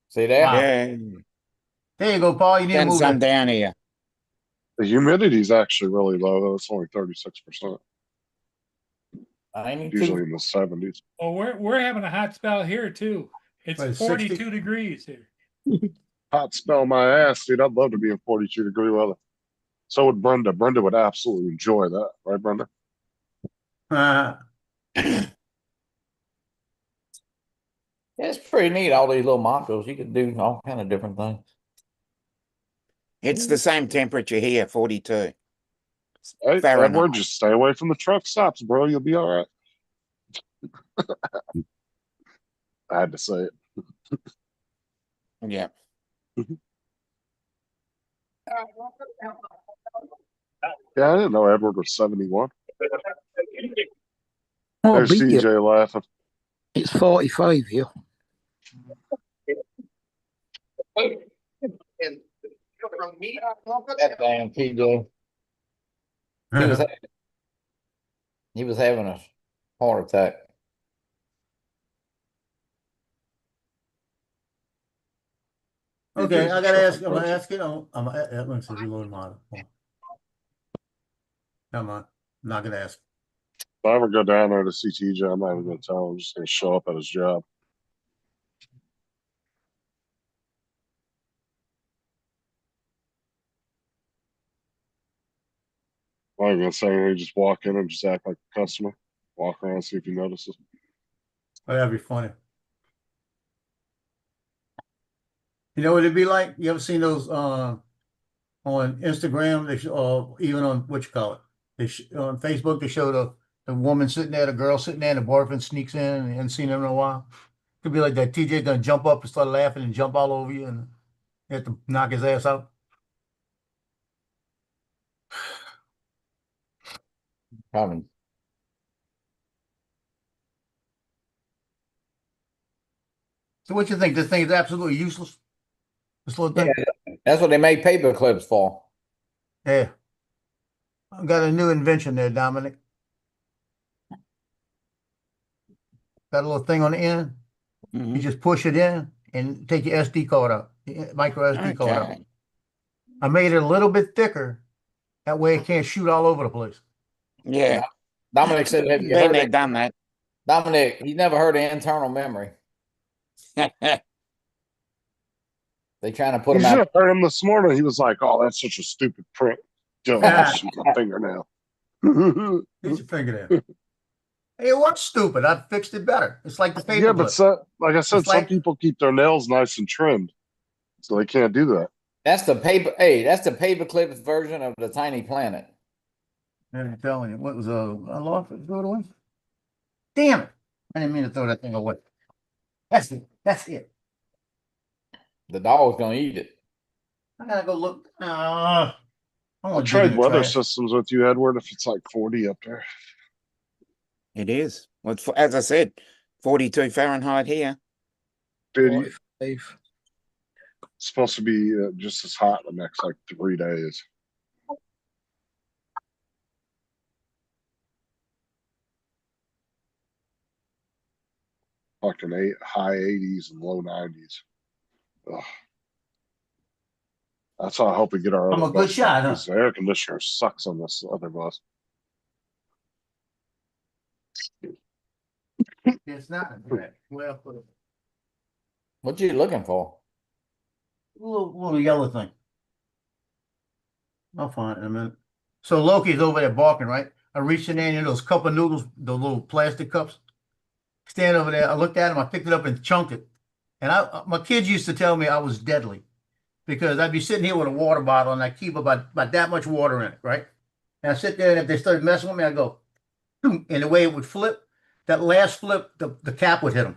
See that? Wow. Yeah. There you go, Paul. You need to Send move some it. down here. The humidity's actually really low, though. It's only 36%. 92. Usually in the 70s. Oh, we're having a hot spell here too. It's What, 42 60? degrees here. Hot spell my ass, dude. I'd love to be in 42-degree weather. So would Brenda. Brenda would absolutely enjoy that, right, Brenda? Yeah, it's pretty neat, all these little modules. You can do all kind of different things. It's the same temperature here, 42. Hey, Fahrenheit. Edward, just stay away from the truck stops, bro. You'll be all right. I had to say it. Yeah. Yeah, I didn't know Edward was 71. Oh, There's beat you. CJ laughing. It's 45 here. That damn PJ. He was having a heart attack. Okay, I gotta ask. I'm gonna ask it. I'm gonna see reload model. Come on, I'm not gonna ask. If I ever go down there to see TJ, I'm not even going to tell him. I'm just going to show up at his job. I'm not going to say anything. Just walk in and just act like a customer. Walk around and see if he notices. Oh, that'd be funny. You know what it'd be like? You ever seen those on Instagram? They even on what you call it? On Facebook they show the woman sitting there, the girl sitting there, and the boyfriend sneaks in and you haven't seen him in a while. Could be like that. TJ's gonna jump up and start laughing and jump all over you, and you have to knock his ass out. Coming. So what you think? This thing is absolutely useless. This little thing. Yeah, that's what they made paper clips for. Yeah. I got a new invention there, Dominic. Got a little thing on the end. You just push it in and take your SD card out, micro SD card out. I made it a little bit thicker. That way it can't shoot all over the place. Yeah. Dominic said, "Have you Been heard there, it?" done that. Dominic, he never heard of internal memory. They trying to put You him should out. have heard him this morning. He was like, "Oh, that's such a stupid print." Don't Yeah. shoot my fingernail. Get your fingernail. Hey, what's stupid? I fixed it better. It's like the paper Yeah, but like I said, It's some like- people keep their nails nice and trimmed, so they can't do that. That's the paper. Hey, that's the paperclip version of the Tiny Planet. I'm telling you, what was I lost it? Throw it away. Damn it! I didn't mean to throw that thing away. That's it. That's it. The dog's gonna eat it. I gotta go look. I I'll want to trade weather systems with you, Edward, if it's like 40 up there. It is. Well, as I said, 42 Fahrenheit here. Dude, 45. it's supposed to be just as hot the next like 3 days. Fucking high 80s and low 90s. Ugh. That's how I hope we get our I'm other a good bus shot, huh? because the air conditioner sucks on this other bus. It's not. Well, put it. What you looking for? Little yellow thing. I'll find it in a minute. So Loki's over there barking, right? I reached in there, you know, those cup of noodles, the little plastic cups. Stand over there. I looked at him. I picked it up and chunked it. And my kids used to tell me I was deadly because I'd be sitting here with a water bottle and I keep about that much water in it, right? And I sit there and if they started messing with me, I go, boom, and the way it would flip, that last flip, the cap would hit them.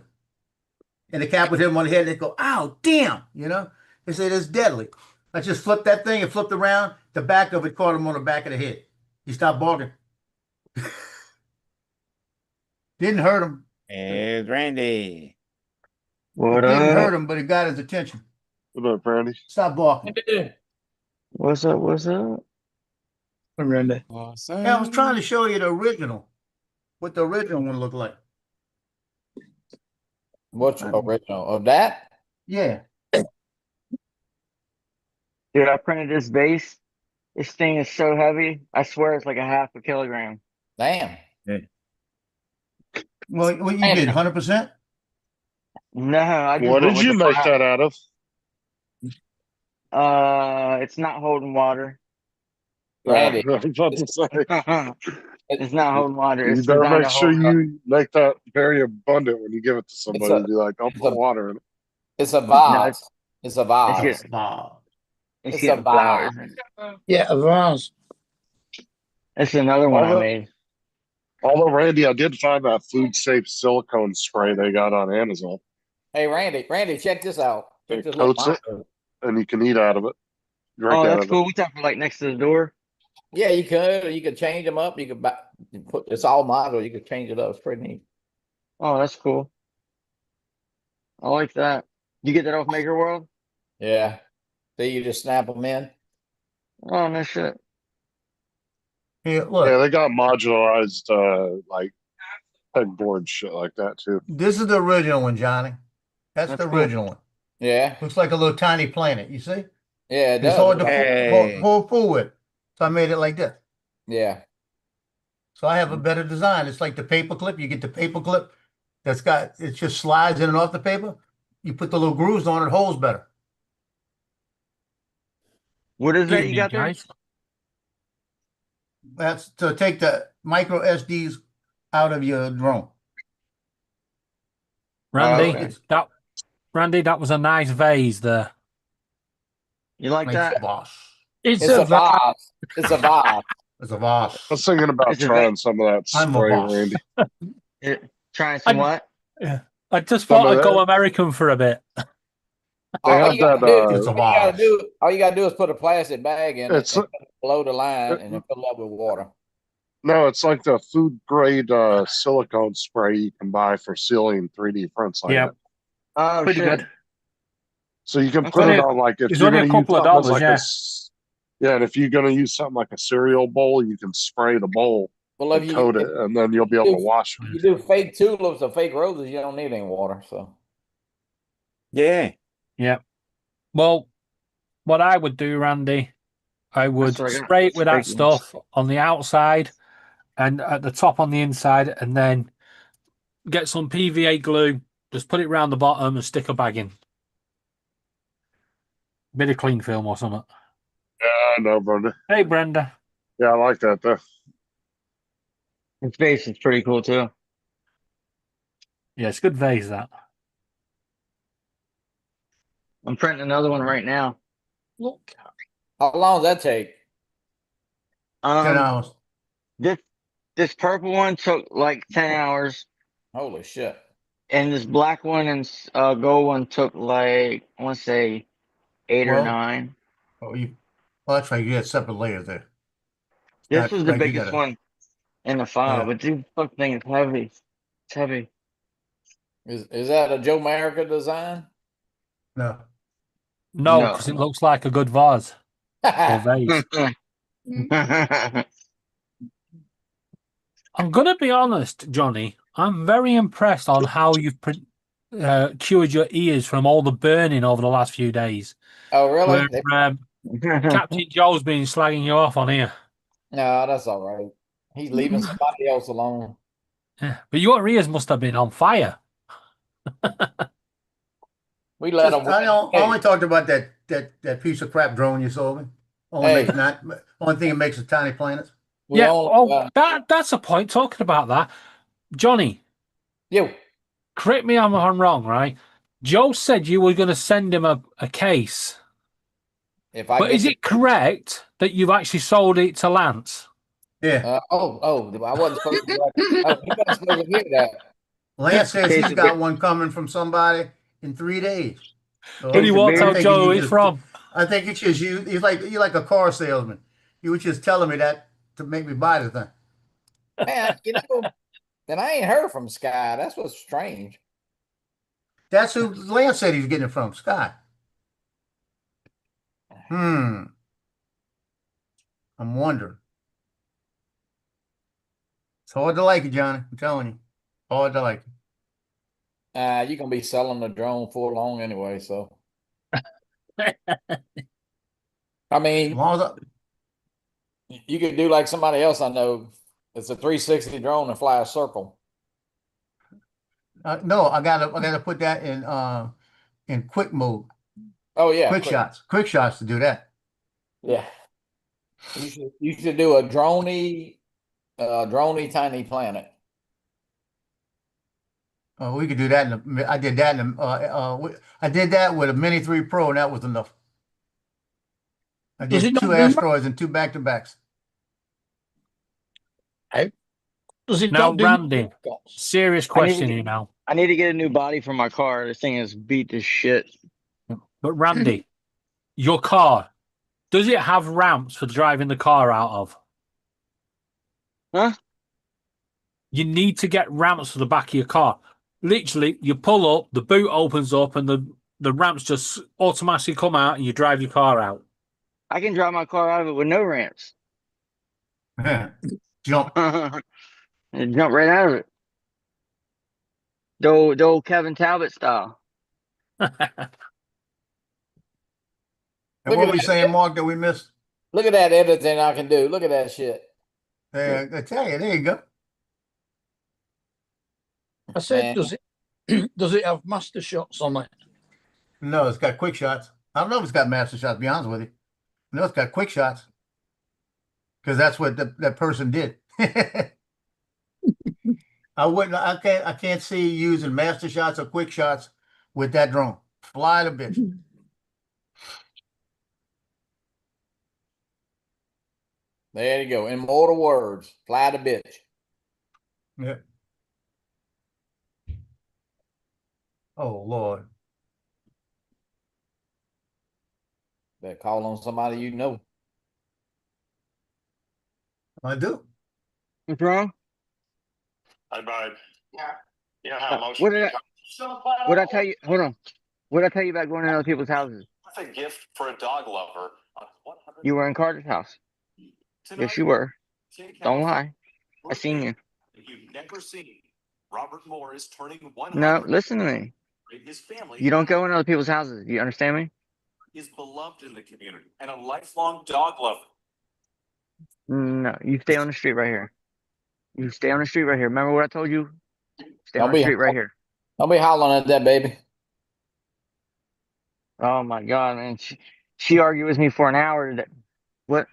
And the cap would hit them on the head and they'd go, ow, damn, you know? They said it's deadly. I just flipped that thing and flipped around. The back of it caught him on the back of the head. He stopped barking. Didn't hurt him. There's Randy. It didn't hurt him, but it got his attention. What up, Brandy? Stop barking. What's up? What's up? Randy. Yeah, I was trying to show you the original. What the original one looked like. What's original of that? Yeah. Dude, I printed this base. This thing is so heavy. I swear it's like a half a kilogram. Damn. Well, what you did, 100%? No, I just What went did with you the make flat. that out of? It's not holding water. Randy. I was about to say. It's not holding water. You It's better designed make to sure hold up. you make that very abundant when you give it to somebody. a- Be like, don't put water in it. It's a vase. It's a vase. It's It's a getting flowers. Yeah, a vase. It's another one I Although- made. Although, Randy, I did find that food safe silicone spray they got on Amazon. Hey, Randy, check this out. Check It this coats it, little- and you can eat out of it. Drink Oh, out that's of cool. We talking like next to the door. Yeah, you could. Or you could change them up. You could put it's all model. You could change it up. It's pretty neat. Oh, that's cool. I like that. You get that off Maker World? Yeah. See, you just snap them in. Oh, no shit. Here, look. Yeah, they got modularized like pegboard shit like that too. This is the original one, Johnny. That's the That's cool. original one. Yeah. Looks like a little tiny planet. You see? Yeah, it It's hard to does. Hey. pull fool with. So I made it like this. Yeah. So I have a better design. It's like the paper clip. You get the paper clip that's got, it just slides in and off the paper. You put the little grooves on it, it holds better. What is that you got there? That's to take the micro SDs out of your drone. Randy, okay. that was a nice vase there. You like that? Boss. It's, It's a vase. It's a vase. It's a vase. I was thinking about It's a trying some of that I'm a spray, boss. Randy. Trying some what? I just Some thought of I'd go that. American for a bit. They have that. It's a vase. All you gotta do is put a plastic bag in It's it, and below the line, and then fill it up with water. No, it's like the food grade silicone spray you can buy for sealing 3D prints like Yeah. that. Oh, Pretty shit. good. So you can It's put it only- on like if it's you're only a going to use couple of something dollars, like yeah. yeah, and if you're going to use something like a cereal bowl, you can spray the bowl Well, if and you, coat it, and then you'll be able to if wash it. you do fake tulips or fake roses, you don't need any water. So Yeah. Well, what I would do, Randy, I would That's what I got. spray it with that Spray cans. stuff on the outside, and at the top on the inside, and then get some PVA glue. Just put it round the bottom and stick a bag in. Bit of cling film or something. Yeah, I know, Brenda. Hey, Brenda. Yeah, I like that though. Its base is pretty cool too. Yeah, it's a good vase, that. I'm printing another one right now. Look. How long does that take? 10 Um, hours. this purple one took like 10 hours, Holy shit. and this black one and gold one took like, I want to say 8 or Well, 9. Oh, well, that's right. You had separate layers there. This Not was the like you biggest gotta- one in the file, Yeah. but this fucking thing is heavy. It's heavy. Is that a Joe America design? No. No, No. because it looks like a good vase or vase. I'm gonna be honest, Johnny. I'm very impressed on how you've cured your ears from all the burning over the last few days. Oh, really? Where, Captain Joe's been slagging you off on here. No, that's all right. He's leaving somebody else alone. Yeah. But your ears must have been on fire. We let him. I only talked about that piece of crap drone you sold me. Only Hey. only thing it makes is tiny planets. That's a point. Talking about that, Johnny. You. Correct me if I'm wrong, right? Joe said you were going to send him a case. But is it correct that you've actually sold it to Lance? Yeah. I wasn't supposed to. You weren't supposed to hear that. Lance says he's got one coming from somebody in 3 days. So But he won't tell Joe who it's from. I think it's just you. You're like a car salesman. You were just telling me that to make me buy the thing. Man, then I ain't heard from Sky. That's what's strange. That's who Lance said he's getting it from, Scott. I'm wondering. It's hard to like it, Johnny. I'm telling you. Hard to like it. You're gonna be selling the drone for long anyway, so I mean, you could do like somebody else I know. It's a 360 drone and fly a circle. No, I gotta put that in quick mode. Oh yeah, quick shots to do that. Yeah, you should do a droney tiny planet. We could do that. I did that. I did that with a Mini 3 Pro, and that was enough. I did 2 asteroids and 2 back-to-backs. Does it now, Randy? Serious question here now. I need to get a new body for my car. This thing is beat to shit. But Randy, your car, does it have ramps for driving the car out of? Huh? You need to get ramps for the back of your car. Literally, you pull up, the boot opens up, and the ramps just automatically come out, and you drive your car out. I can drive my car out of it with no ramps. Jump. Jump right out of it. The old Kevin Talbot style. And what are we saying, Mark, that we missed? Look at that editing I can do. Look at that shit. I tell you, there you go. I said, does it have master shots on it? No, it's got quick shots. I don't know if it's got master shots, to be honest with you. No, it's got quick shots. Because that's what that person did. I can't see you using master shots or quick shots with that drone. Fly the bitch. There you go. Immortal words. Fly the bitch. Yeah. Oh Lord. Better call on somebody you know. I do. What's wrong? Hi, bud. Yeah. You know how emotional. What I tell you? Hold on. What I tell you about going to other people's houses? That's a gift for a dog lover. You were in Carter's house. Yes, you were. Don't lie. I seen you. You've never seen. Robert Moore is turning 100. No, listen to me. His family. You don't go in other people's houses. You understand me? Is beloved in the community and a lifelong dog lover. No, you stay on the street right here. You stay on the street right here. Remember what I told you? Stay Don't on the be street right here. don't be hollering at that baby. Oh my God, man. She argued with me for an hour. What?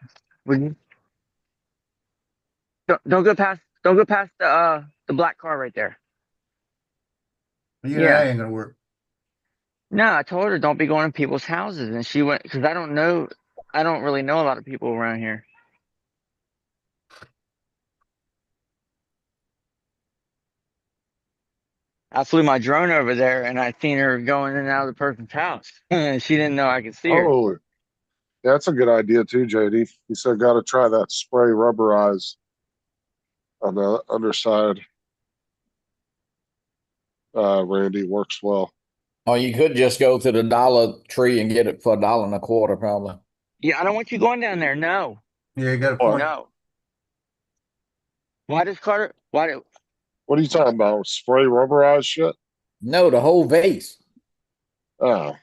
Would you? Don't go past. Don't go past the black car right there. Yeah, Yeah. that ain't gonna work. No, I told her don't be going to people's houses, and she went because I don't know. I don't really know a lot of people around here. I flew my drone over there, and I seen her going in and out of the person's house. She didn't know I could see her. Oh, that's a good idea too, JD. He said got to try that spray rubberize on the underside. Randy, works well. Or you could just go to the Dollar Tree and get it for $1.25, probably. Yeah, I don't want you going down there. No. Yeah, you got a point. No. Why does Carter? Why do? What are you talking about? Spray rubberized shit? No, the whole vase. Oh.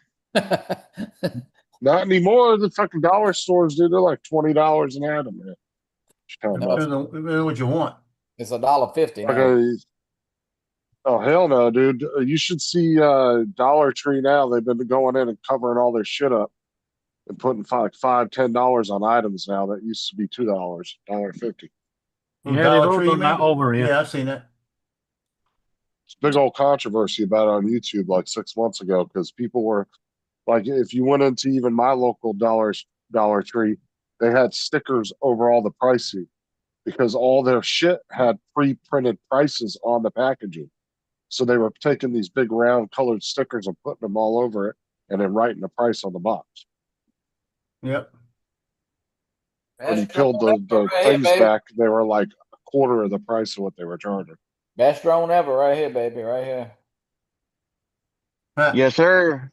Not anymore. The fucking dollar stores, dude, they're like $20 an item, man. Depends on what you want. It's $1.50. Okay. Oh hell no, dude! You should see Dollar Tree now. They've been going in and covering all their shit up and putting $5-10 on items now that used to be $2, $1.50. Yeah, Dollar they've all Tree, done that maybe? over here. Yeah, I've seen that. It's a big old controversy about it on YouTube like 6 months ago because people were like, if you went into even my local Dollar Tree, they had stickers over all the pricing because all their shit had pre-printed prices on the packaging. So they were taking these big round colored stickers and putting them all over it and then writing the price on the box. Yep. When you peeled the things back, they were like a quarter of the price of what they were charging. Best drone ever right here, baby, right here. Yes, sir.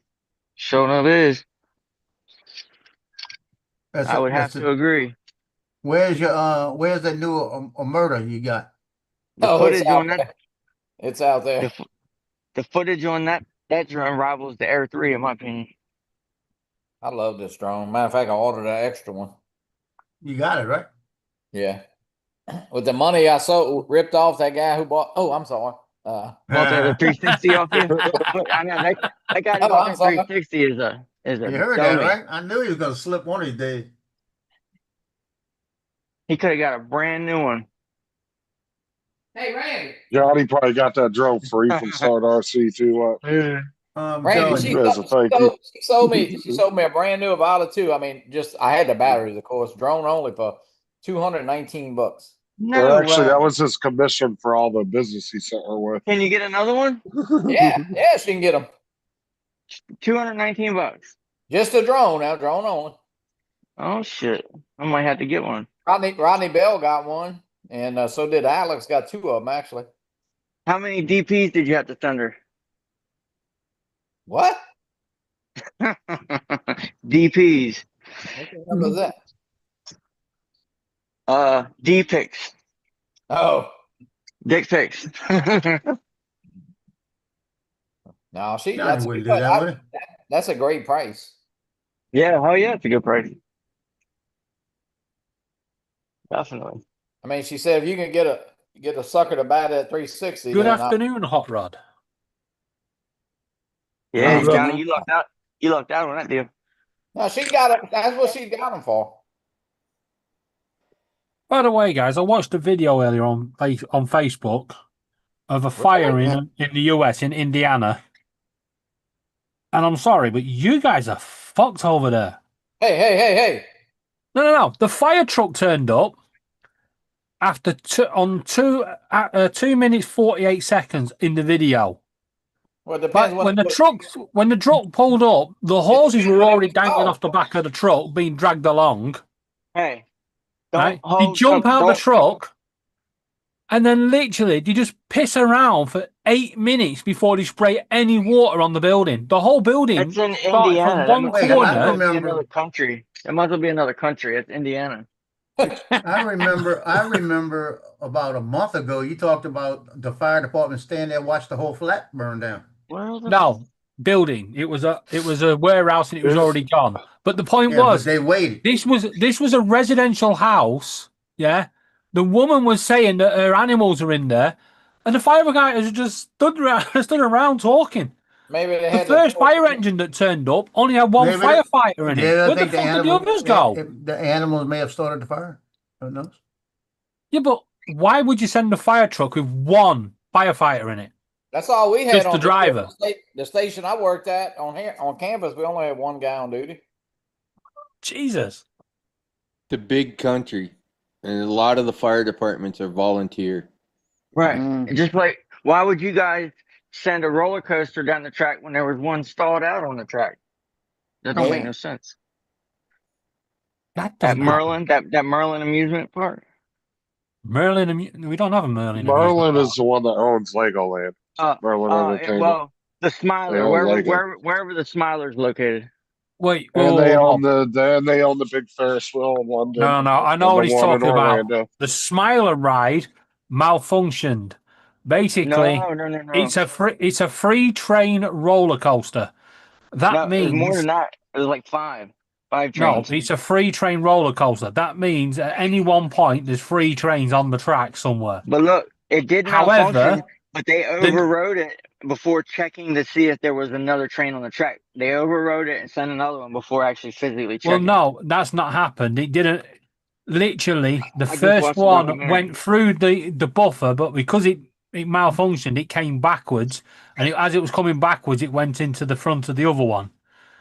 Showing up is. I would have to agree. Where's that new murder you got? The footage on that. It's out there. The footage on that drone rivals the Air 3, in my opinion. I love this drone. Matter of fact, I ordered an extra one. You got it, right? Yeah. With the money I ripped off that guy who bought. Oh, I'm sorry. Bought the 360 off you. I know that guy who bought the 360 is a. You heard that, right? I knew he was gonna slip one of these days. He could have got a brand new one. Hey, Randy. Johnny probably got that drone free from Start RC too. Randy, she sold me a brand new Avata too. I mean, I had the batteries, of course. Drone only for $219. No, well, actually, that was his commission for all the business he sent her with. Can you get another one? Yeah, she can get them. $219. Just a drone now, drone only. Oh shit! I might have to get one. Rodney Bell got one, and so did Alex. Got two of them actually. How many DPs did you have to send her? What? DPs. What was that? D-pics. Oh. Dick pics. No, that's a great price. Yeah, hell yeah, it's a good price. Definitely. I mean, she said if you can get a sucker to buy that 360. Good afternoon, Hot Rod. Yeah, Johnny, you lucked out. You lucked out on that deal. No, she got it. That's what she got them for. By the way, guys, I watched a video earlier on Facebook of a fire in the US, in Indiana. And I'm sorry, but you guys are fucked over there. Hey. No. The fire truck turned up after 2 minutes 48 seconds in the video. Well, it depends when the truck pulled up, the hoses were already dangling off the back of the truck, being dragged along. Hey, right? They jump out the truck, and then literally they just piss around for 8 minutes before they spray any water on the building. The whole building. It's in Indiana. From one corner. Another country. It might as well be another country. It's Indiana. I remember about a month ago you talked about the fire department staying there, watch the whole flat burn down. No, building. It was a warehouse and it was already gone. But the point was they waited. This was a residential house, yeah, The woman was saying that her animals are in there, and the firefighters just stood around talking. Maybe they The had first fire engine that turned up only had one Maybe firefighter in maybe it. I Where the think fuck did the others go? the animals may have started the fire. Who knows? Yeah, but why would you send a fire truck with one firefighter in it? That's all we had Just on the driver. The station I worked at on campus, we only had one guy on duty. Jesus. It's a big country, and a lot of the fire departments are volunteer. Right. And just like, why would you guys send a roller coaster down the track when there was one stalled out on the track? That don't make no sense. That That doesn't Merlin, that Merlin amusement park. Merlin, we don't have a Merlin. Merlin is the one that owns Legoland. Merlin Entertainment. Well, the They Smiler, own Lego. wherever the Smiler's located. Wait, And they own the big Ferris wheel in London. No, I know and what the he's one in talking about. Orlando. The Smiler ride malfunctioned. Basically, No. it's a free train roller coaster. That No, means it was more than that. It was like five no, trains. it's a free train roller coaster. That means at any one point there's free trains on the track somewhere. But look, it did However, malfunction, but they overrode it before checking to see if there was another train on the track. They overrode it and sent another one before actually physically checking. Well, no, that's not happened. It didn't. Literally, the just first watched the one documentary. went through the buffer, but because it malfunctioned, it came backwards, and as it was coming backwards, it went into the front of the other one.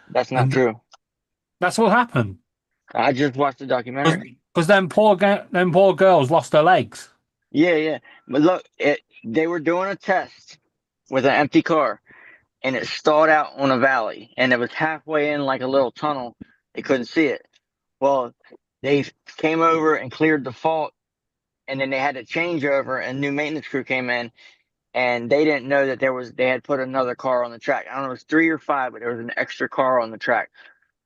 That's not true. That's what happened. I just watched the documentary. Because them poor girls lost their legs. Yeah. But look, they were doing a test with an empty car, and it stalled out on a valley, and it was halfway in like a little tunnel. They couldn't see it. Well, they came over and cleared the fault, and then they had to change over, and new maintenance crew came in, and they didn't know that they had put another car on the track. I don't know, it was 3 or 5, but there was an extra car on the track.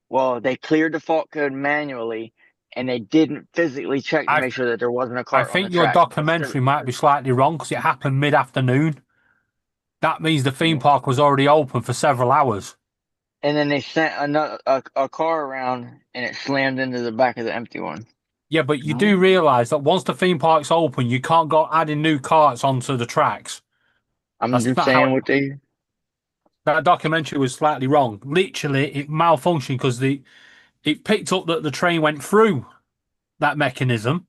Well, they cleared the fault code manually, and they didn't physically check to make sure that there wasn't a car I on the think your track. documentary might be slightly wrong because it happened mid-afternoon. That means the theme park was already open for several hours. And then they sent a car around, and it slammed into the back of the empty one. Yeah, but you do realise that once the theme park's open, you can't go adding new carts onto the tracks. I'm That's just not saying how what they... That documentary was slightly wrong. Literally, it malfunctioned because it picked up that the train went through that mechanism,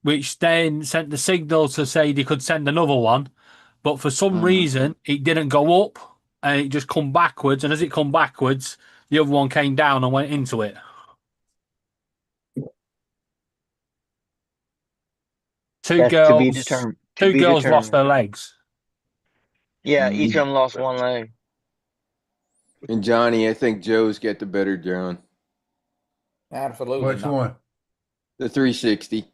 which then sent the signal to say they could send another one. But for some reason, it didn't go up, and it just come backwards. And as it come backwards, the other one came down and went into it. Two girls lost their legs. Yeah, each of them lost one leg. And Johnny, I think Joe's got the better drone. Absolutely. Which one? The 360.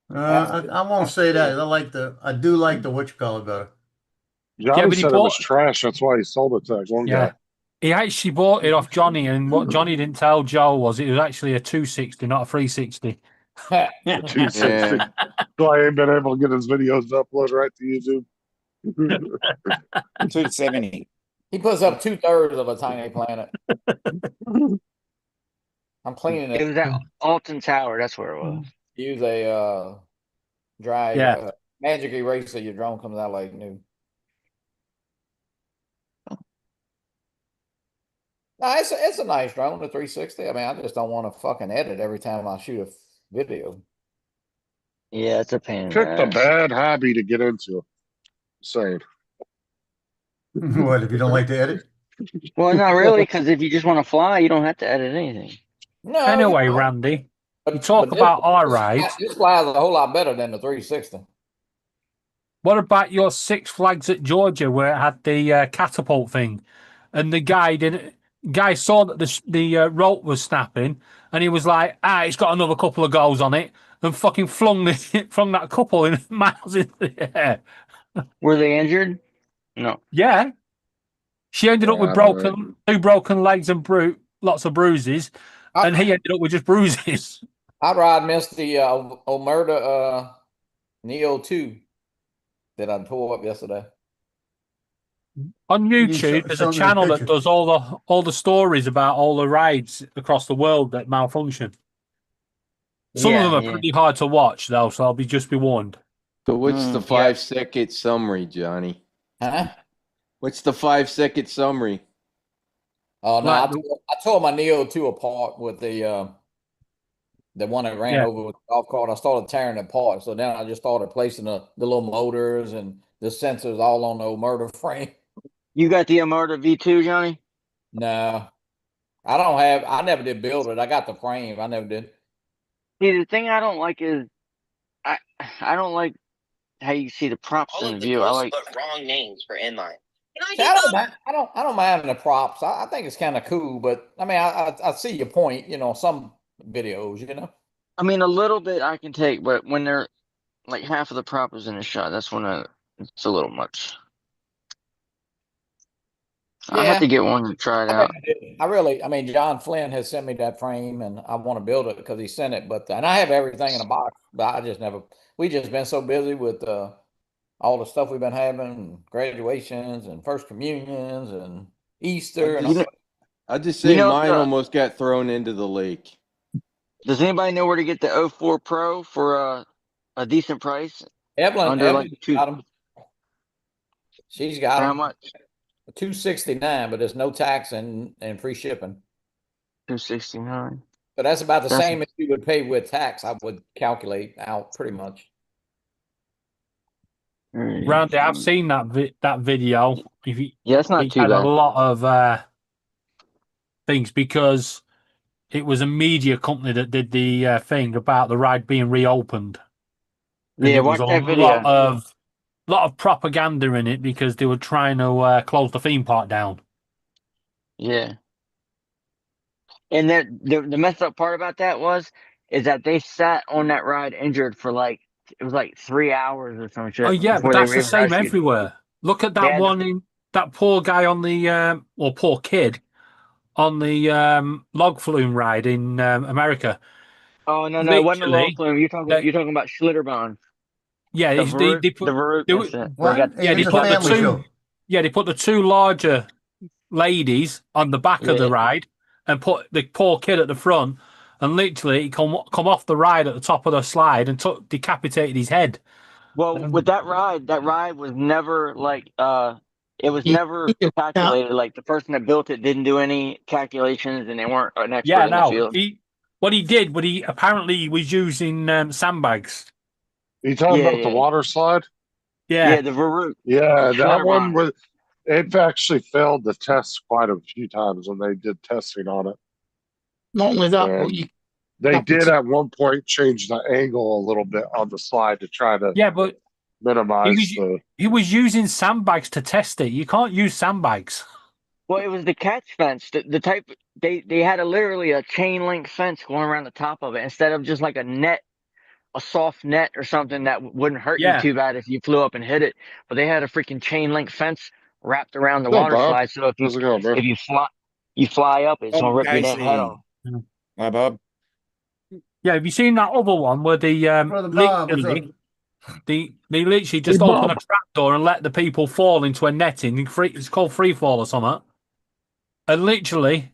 I won't say that. I do like the what you call it better. Johnny said it was trash. That's why he sold it to that one guy. He actually bought it off Johnny, and what Johnny didn't tell Joe was it was actually a 260, not a 360. 260. So I ain't been able to get his videos to upload right to YouTube. 270. He puts up 2/3 of a tiny planet. I'm cleaning it. It was at Alton Tower. That's where it was. Use a dry magic eraser. Your drone comes out like new. No, it's a nice drone, the 360. I mean, I just don't want to fucking edit every time I shoot a video. Yeah, it's a pain in the Picked a ass. bad hobby to get into. Saying. What, if you don't like to edit? Well, not really, because if you just want to fly, you don't have to edit anything. No. Anyway, Randy, you talk about our rides. This flies a whole lot better than the 360. What about your Six Flags at Georgia, where it had the catapult thing, and the guy saw that the rope was snapping, and he was like, it's got another couple of goals on it, and fucking flung that couple in miles into the air. Were they injured? No. Yeah. She ended up with two broken legs and lots of bruises, and he ended up with just bruises. I'd ride missed the Omerta Neo 2 that I tore up yesterday. On YouTube, there's a channel that does all the stories about all the rides across the world that malfunction. Some of them Yeah, are yeah. pretty hard to watch, though, so I'll just be warned. So what's the Yeah. 5-second summary, Johnny? Huh? What's the 5-second summary? Oh no, Like, I tore my Neo 2 apart with the one that ran Yeah. over with the golf cart. I started tearing it apart. So then I just started placing the little motors and the sensors all on the Omerta frame. You got the Omerta V2, Johnny? No. I never did build it. I got the frame. I never did. See, the thing I don't like is I don't like how you see the props in the view. I like wrong names for inline. See, I don't mind the props. I think it's kind of cool, but I mean, I see your point. You know, some videos, you know. I mean a little bit I can take, but when they're like half of the prop is in a shot, that's when it's a little much. I have Yeah, to get one to try it out. I mean, John Flynn has sent me that frame, and I want to build it because he sent it. But and I have everything in a box, but I just never. We just been so busy with all the stuff we've been having, graduations and first communions and Easter and all. I'll just say mine the- almost got thrown into the lake. Does anybody know where to get the 04 Pro for a decent price? Evelyn like got them. She's got For them. how much? $269, but there's no tax and free shipping. $269. So that's about the That's- same as you would pay with tax. I would calculate out pretty much. Randy, I've seen that video. Yeah, it's not it too had bad. a lot of things because it was a media company that did the thing about the ride being reopened. And Yeah, it was watch a that video. lot of propaganda in it because they were trying to close the theme park down. Yeah. And the messed up part about that is that they sat on that ride injured for it was like 3 hours or some shit. Oh yeah, before but they that's were the even same rescued. everywhere. Look at that Yeah. one in that poor guy on the or poor kid on the log flume ride in America. Oh no, it wasn't a log Literally, flume. You're talking about Schlitterbahn. yeah, The they put Varroot they, incident. What? yeah, they It's a put the family two show. yeah they put the two larger ladies on the back of the Yeah. ride and put the poor kid at the front, and literally he come off the ride at the top of the slide and decapitated his head. Well, with that ride was never it was never calculated. Like the person that built it didn't do any calculations, and they weren't an expert Yeah, in the no, field. what he did, but he apparently was using sandbags. You talking Yeah, about the yeah. water slide? Yeah, the Varroot. Yeah, that Schlitterbahn. one was. It actually failed the test quite a few times when they did testing on it. Not only that, And but you they did at one point change the angle a little bit on the slide to try to yeah, but minimize he was using sandbags to test it. You can't use sandbags. Well, it was the catch fence. The type they had literally a chain link fence going around the top of it instead of just like a soft net or something that wouldn't hurt you Yeah. too bad if you flew up and hit it. But they had a freaking chain link fence wrapped around the No, water Bob. slide, so How's it going, bro? if you fly up, it's gonna rip your damn head off. Hi, Bob. Yeah, have you seen that other one where the Brother Bob, what's literally, they literally just Hey, open Bob. a trapdoor and let the people fall into a netting. It's called free fall or something. And literally,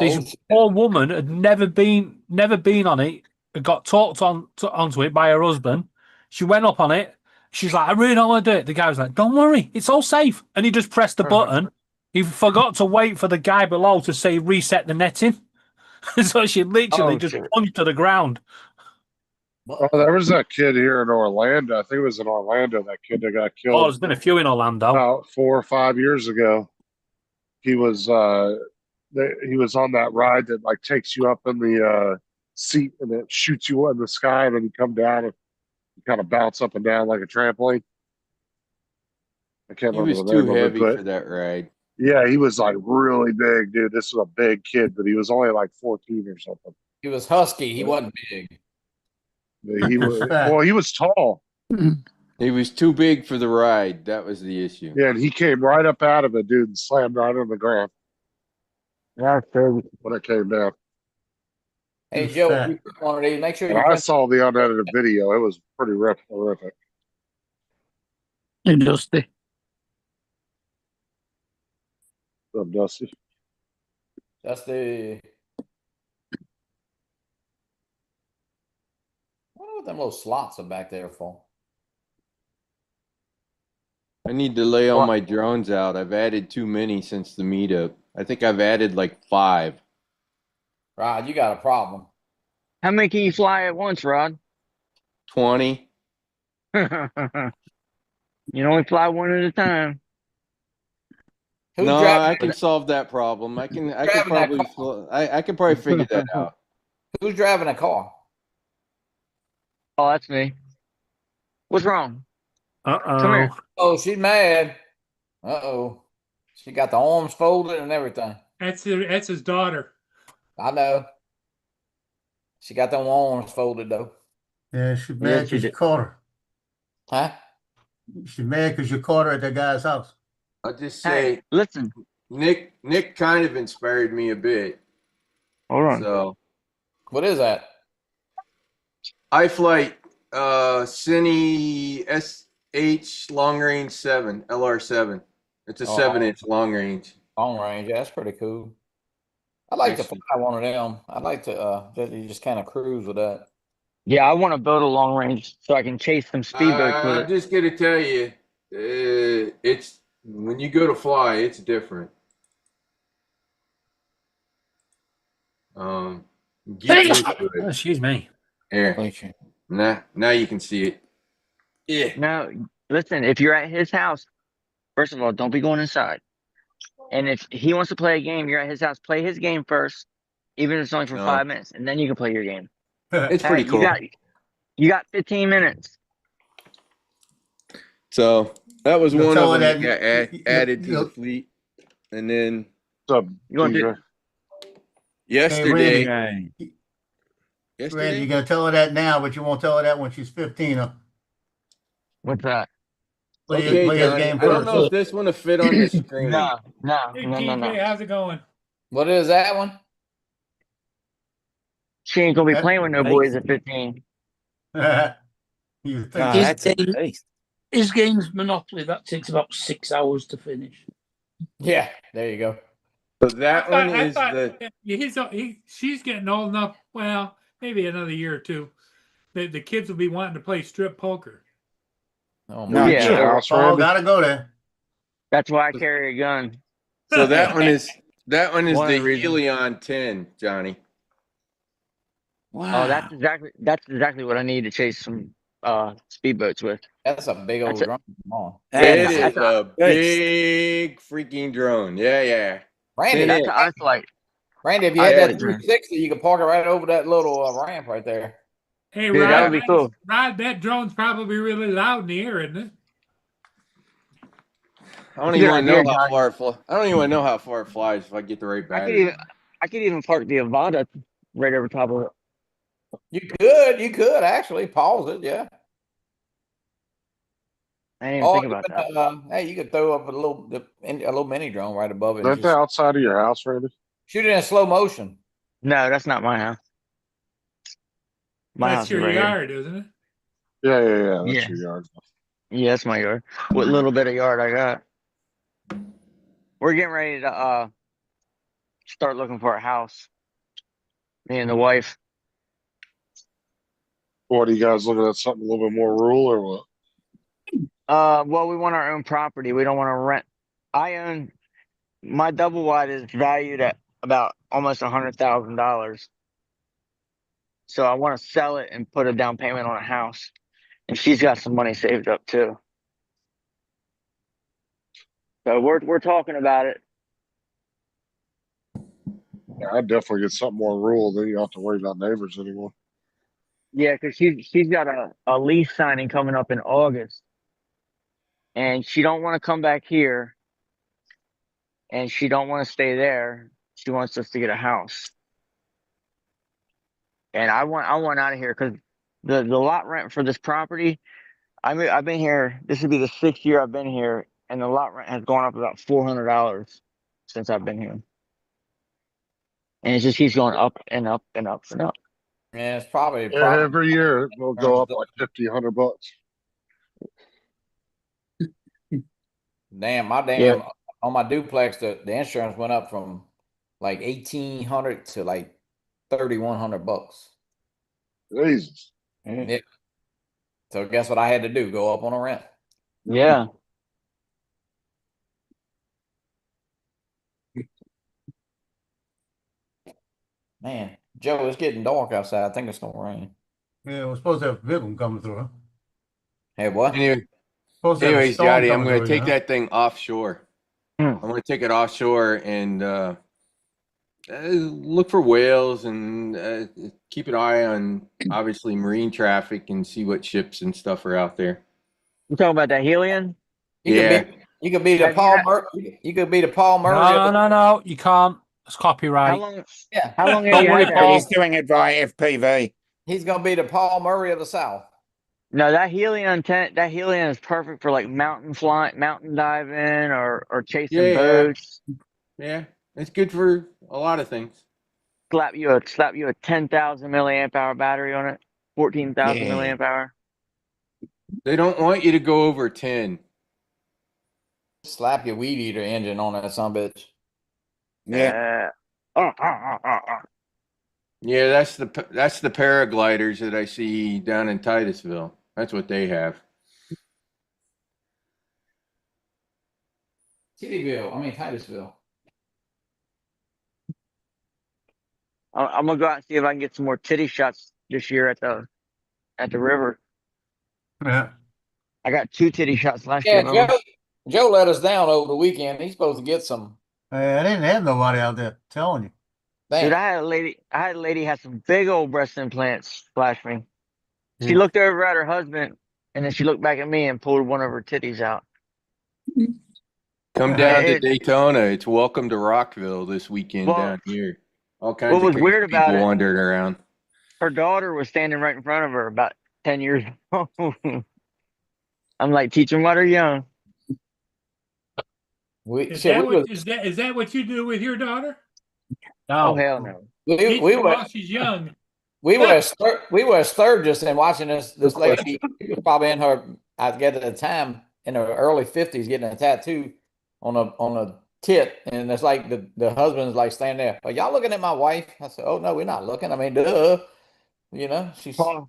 this poor woman had never been on it. Got talked onto it by her husband. She went up on it. She's like, I really don't want to do it. The guy was like, don't worry, it's all safe. And he just pressed the button. He forgot to wait for the guy below to say reset the netting. So she literally just plunged to the ground. Oh, there was that kid here in Orlando. I think it was in Orlando. That kid that got killed. Oh, there's been a few in Orlando. About 4 or 5 years ago. He was on that ride that like takes you up in the seat and it shoots you in the sky, and then you come down and you kind of bounce up and down like a trampoline. I can't He remember was the too name of it, heavy but for that ride. yeah, he was like really big, dude. This was a big kid, but he was only like 14 or something. He was husky. He wasn't big. He was well, he was tall. He was too big for the ride. That was the issue. Yeah, and he came right up out of it, dude, and slammed right on the ground. Yeah, crazy. When it came down. Hey Joe, if you put one of these, make sure And you I print. saw the unedited video. It was pretty horrific. Hey, Dusty. What's up, Dusty? That's the What them little slots are back there for? I need to lay all What? my drones out. I've added too many since the meetup. I think I've added like 5. Rod, you got a problem. How many can you fly at once, Rod? 20. You can only fly one at a time. Who's No, driving? I can solve that problem. I can driving that probably I can probably figure that out. Who's driving a car? Oh, that's me. What's wrong? Come here. Oh, she's mad. Uh-oh. She got the arms folded and everything. That's his daughter. I know. She got them arms folded though. Yeah, she's Yes, mad she because you did. caught her. Huh? She's mad because you caught her at that guy's house. I'll just Hey, say listen. Nick kind of inspired me a bit. Hold on. So What is that? iFlight Cine SH long range 7 LR7. It's a Oh, 7-inch long range. Long range. Yeah, that's pretty cool. I'd like to Actually, fly one of them. I'd like to just kind of cruise with that. Yeah, I want to build a long range so I can chase some speedboats with I'm it. just gonna tell you, it's when you go to fly, it's different. Get used to it. Excuse me. Here, now you can see it. Yeah. Now, listen, if you're at his house, first of all, don't be going inside. And if he wants to play a game, you're at his house, play his game first, even if it's only for No. 5 minutes, and then you can play your game. It's Hey, pretty cool. You got 15 minutes. So that was You'll one tell of her them that that got added to you'll- the fleet, and then What's up, You gonna do- TJ? yesterday, Randy, yesterday, you're gonna tell her that now, but you won't tell her that when she's 15. Huh? What's that? Play his okay, Johnny, game I don't first. know if this one will fit on the screen. No. Hey, TJ, how's it going? What is that one? She ain't gonna be That- playing with no boys at 15. You think Ah, His that's a game- beast. His game's Monopoly. That takes about 6 hours to finish. Yeah, there you go. So that one I is thought the she's getting old enough. Well, maybe another year or two. The kids will be wanting to play strip poker. Oh No, my Yeah. Your house, Paul Randy? gotta go there. That's why I carry a gun. so that one is One of the the reasons. Helion 10, Johnny. Wow. Oh, that's exactly what I need to chase some speedboats with. That's a big old That's a- drum. Come on. That It is is a beast. big freaking drone. Yeah. Randy, That's Yeah. an iFlight. Randy, if you I had had that it. 360, you could park it right over that little ramp right there. Hey, Dude, that Rod, would be cool. Rod, that drone's probably really loud in the air, isn't it? I don't Good even idea, know how Johnny. far it flies. I don't even know how far it flies if I get the right I battery. could even park the Avada right over top of it. You could actually pause it, yeah. I didn't even think you about could, that. hey, you could throw up a little mini drone right above it. Is And that the just outside of your house, Randy? shoot it in slow motion. No, that's not my house. My That's house is your right yard, isn't it? Yeah. That's Yeah. your yard. here. Yeah, that's my yard. What little bit of yard I got. We're getting ready to start looking for a house. Me and the wife. What, are you guys looking at something a little bit more rural or what? Well, we want our own property. We don't want to rent. I own my double wide is valued at about almost $100,000. So I want to sell it and put a down payment on a house. And she's got some money saved up too. So we're talking about it. Yeah, I'd definitely get something more rural. Then you don't have to worry about neighbors anymore. Yeah, because she's got a lease signing coming up in August. And she don't want to come back here. And she don't want to stay there. She wants us to get a house. And I want out of here because the lot rent for this property, I've been here, this would be the 6th year I've been here, and the lot rent has gone up about $400 since I've been here. And it just keeps going up and up and up and up. Yeah, it's probably Every year it'll go up like $50-$100. damn, Yeah. on my duplex, the insurance went up from like 1,800 to like $3,100. Jesus. Yeah. So guess what I had to do? Go up on a rent. Yeah. Man, Joe, it's getting dark outside. I think it's gonna rain. Yeah, we're supposed to have a big one coming through, huh? Hey, what? Anyway, Supposed to have a anyways, storm Jody, I'm coming going through, to take you know? that thing offshore. Hmm. I'm going to take it offshore and look for whales and keep an eye on obviously marine traffic and see what ships and stuff are out there. You talking about that Helion? Yeah. You could be the Have you Paul had- Murray. You could be the Paul Murray. No, you can't. It's copyright. How long? Yeah. How long have Don't you worry, had But that? he's doing it via FPV. He's gonna be the Paul Murray of the South. No, that Helion is perfect for like mountain diving, or chasing Yeah. boats. Yeah. It's good for a lot of things. Slap you a 10,000 milliamp hour battery on it, 14,000 Yeah. milliamp hour. They don't want you to go over 10. Slap your weed eater engine on that son bitch. Yeah. Yeah, that's the paragliders that I see down in Titusville. That's what they have. Titusville. I'm gonna go out and see if I can get some more titty shots this year at the river. Yeah. I got 2 titty shots last Yeah, year. Joe let us down over the weekend. He's supposed to get some. I didn't have nobody out there telling you. Dude, Damn. I had a lady had some big old breast implants flash me. She Yeah. looked over at her husband, and then she looked back at me and pulled one of her titties out. Come down to It- Daytona. It's welcome to Rockville this weekend Well, down here. All kinds what of was crazy weird about people it- wandering around. Her daughter was standing right in front of her, about 10 years old. I'm like, teach them while they're young. Is that what you do with your daughter? Oh hell no! Teach We her were while she's young. we were a Sturgis and watching this lady. She was probably in her, I guess at the time, in her early 50s, getting a tattoo on a tit, and it's like the husband's like standing there. Are y'all looking at my wife? I said, oh no, we're not looking. I mean, duh. You know, she's. Paul,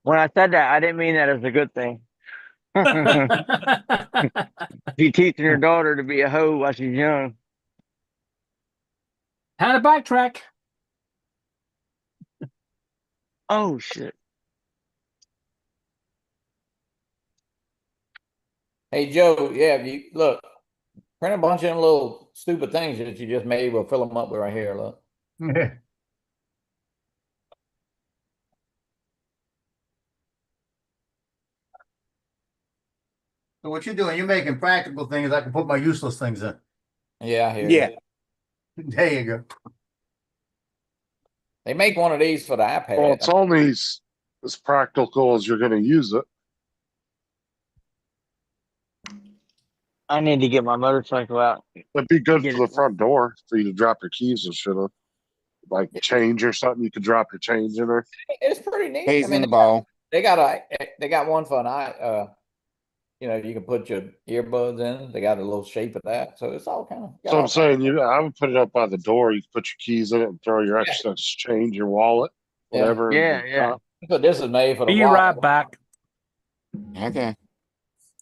when I said that, I didn't mean that as a good thing. She's teaching her daughter to be a hoe while she's young. How to backtrack? Oh shit! Hey Joe, yeah, you look, print a bunch of them little stupid things that you just made. We'll fill them up with right here. Look. Yeah. So what you're doing, you're making practical things. I can put my useless things in. Yeah, I hear Yeah. you. There you go. They make one of these for the iPad. Well, it's only as practical as you're going to use it. I need to get my motorcycle out. It'd be good Get for it. the front door for you to drop your keys and shit. Like change or something, you could drop your change in there. It's pretty neat. He's I mean, in the ball. they got one for an you know, you can put your earbuds in. They got a little shape of that, so it's all kind of. So I'm saying, I would put it up by the door. You put your keys in it and throw your excess change, your wallet, Yeah. whatever. Yeah. But this is made for the. Be right back. Okay.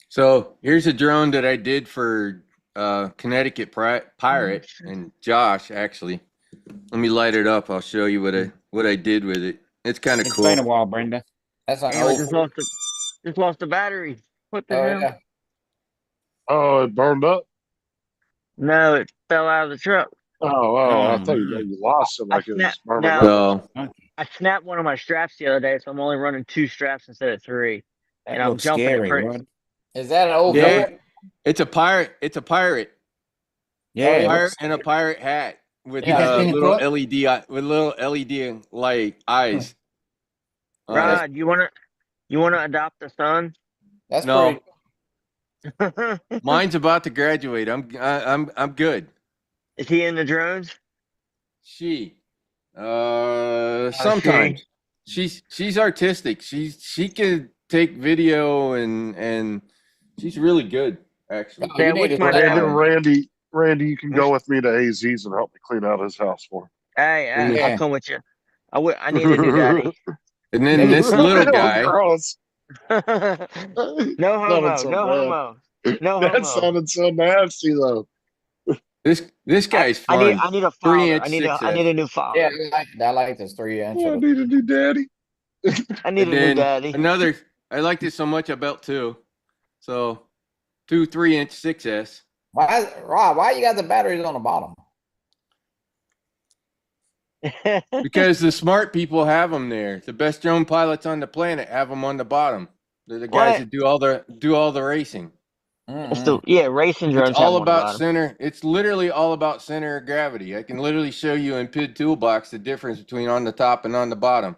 So here's a drone that I did for Connecticut Pirate and Josh. Actually, let me light it up. I'll show you what I did with it. It's kind of It's cool. been a while, Brenda. That's an Oh, I old. just lost the battery. What the Oh hell? yeah. Oh, it burned up. No, it fell out of the truck. I thought you lost it like it was snapped- burning no. up. So I snapped one of my straps the other day, so I'm only running 2 straps instead of 3. That And I'm looks jumping scary, it pretty. Rod. Is that an old? yeah, Ford? it's a pirate. It's a pirate. Yeah. A it pirate looks- and a pirate hat with You got any little foot? LED light eyes. Rod, you wanna adopt a son? That's No. pretty. Mine's about to graduate. I'm good. Is he in the drones? Sometimes she's artistic. She can take video and she's really good actually. You Yeah, need what's to my sit Maybe down. Randy, you can go with me to AZ's and help me clean out his house for him. Hey, Yeah. I'll come with you. I need a new daddy. And then this little guy, Gross. No homo, so no bad. homo, no That homo. sounded so nasty though. this guy's I need, fun. I need a 3 father. inch I need a 6S. new Yeah, father. I like this 3 inch. Oh, I need a new daddy. I need And a new then daddy. another, I liked it so much I built two. So 2 3-inch 6S. Rob, why you got the batteries on the bottom? Because the smart people have them there. The best drone pilots on the planet have them on the bottom. They're the guys What? that do all the racing. It's the, yeah, racing It's drones have all one about about 'em. center. It's literally all about center of gravity. I can literally show you in PID Toolbox the difference between on the top and on the bottom.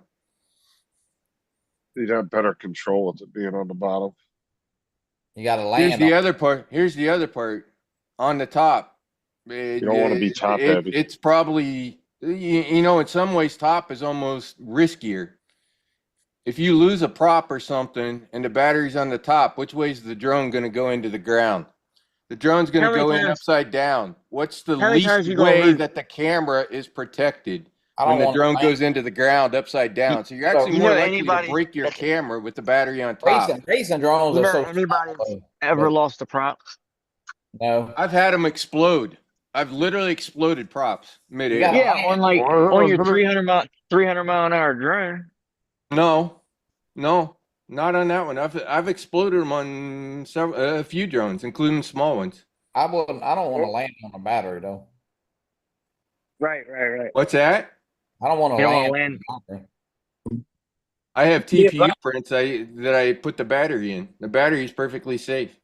You'd have better control with it being on the bottom. You got to Here's land. the other part. Here's the other part. On the top, You don't want to be top heavy. it's probably you know, in some ways top is almost riskier. If you lose a prop or something and the battery's on the top, which way is the drone going to go into the ground? The drone's going How to many go in times- upside down. What's the how many times least you gonna way lose? that the camera is protected I when don't the want drone to goes into the ground upside down? So you're actually You more know likely to anybody break your that's- camera with the battery on top. Racing drones You are know so anybody that's slow. ever lost a prop? No. I've had them explode. I've literally exploded props midair. gotta- Yeah, on like Well, on your but- 300 mile an hour drone. No, not on that one. I've exploded them on a few drones, including small ones. I don't want to land on a battery though. Right. What's that? I don't want to You don't land. wanna on a battery. I have Yeah, TPU prints that I put the battery in. The battery is perfectly safe.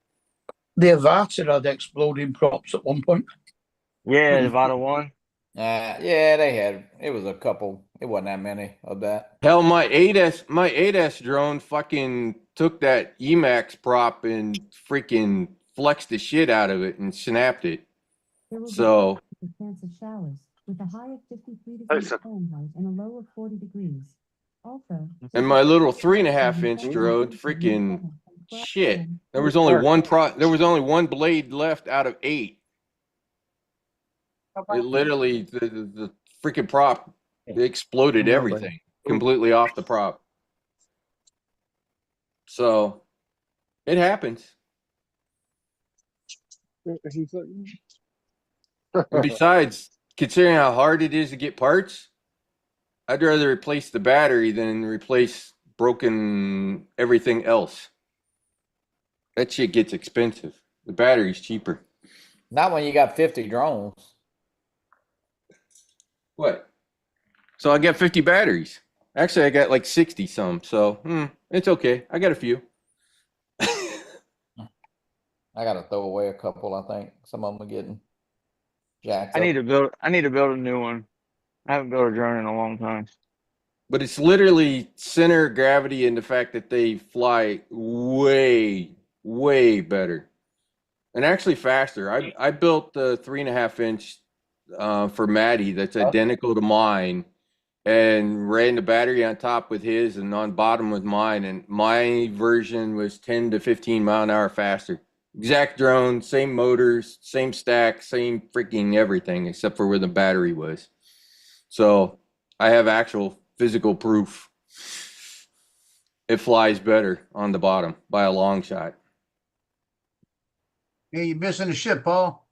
The Avata had exploding props at one point. Yeah, the Vata one. Yeah, they had. It was a couple. It wasn't that many of that. Hell, my 8S drone fucking took that Emax prop and freaking flexed the shit out of it and snapped it. So The chance of showers with a high of 53 I degrees said- Fahrenheit and a low of 40 degrees. Also, and my little 3.5-inch drone, freaking shit. There was only one blade left out of 8. It literally the freaking prop it exploded everything completely off the prop. So it happens. And besides, considering how hard it is to get parts, I'd rather replace the battery than replace broken everything else. That shit gets expensive. The battery's cheaper. Not when you got 50 drones. What? So I got 50 batteries. Actually, I got like 60 some. So it's okay. I got a few. I got to throw away a couple. I think some of them are getting jacked I up. need to build a new one. I haven't built a drone in a long time. But it's literally center of gravity and the fact that they fly way, way better. And actually faster. I built the 3.5-inch for Maddie that's identical to mine and ran the battery on top with his and on bottom with mine. And my version was 10 to 15 mile an hour faster. Exact drone, same motors, same stack, same freaking everything except for where the battery was. So I have actual physical proof. It flies better on the bottom by a long shot. Hey, you're missing the ship, Paul.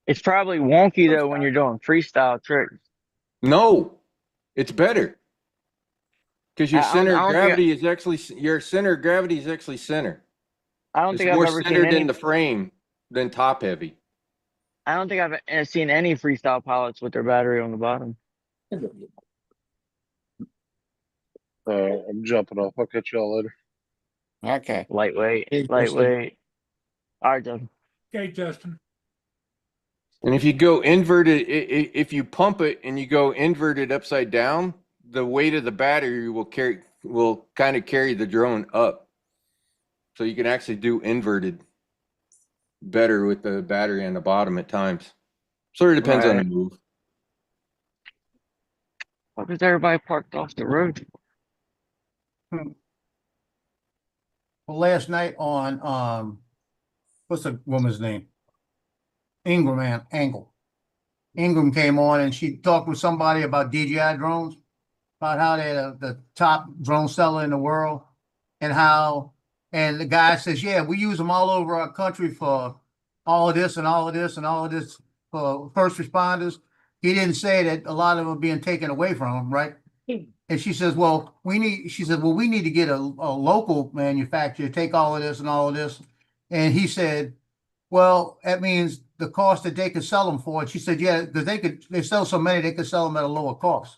It's probably wonky though when you're doing freestyle tricks. No, it's better. Because your I don't center of think gravity is actually center. I don't It's think I've more ever seen centered any. in the frame than top heavy. I don't think I've seen any freestyle pilots with their battery on the bottom. I'm jumping off. I'll catch y'all later. Okay. Lightweight. Hey, All right, Justin. Okay, Justin. And if you go inverted, if you pump it and you go inverted upside down, the weight of the battery will kind of carry the drone up. So you can actually do inverted better with the battery on the bottom at times. Sort of depends on the Right. move. What is everybody parked off the road? Well, last night on what's the woman's name? Ingram Angle. Ingram came on and she talked with somebody about DJI drones. about how they're the top drone seller in the world, and how, and the guy says, yeah, we use them all over our country for all of this and all of this and all of this for first responders. He didn't say that a lot of them are being taken away from them, right? And she says, well, we need to get a local manufacturer to take all of this and all of this. And he said, well, that means the cost that they could sell them for. And she said, yeah, because they sell so many, they could sell them at a lower cost.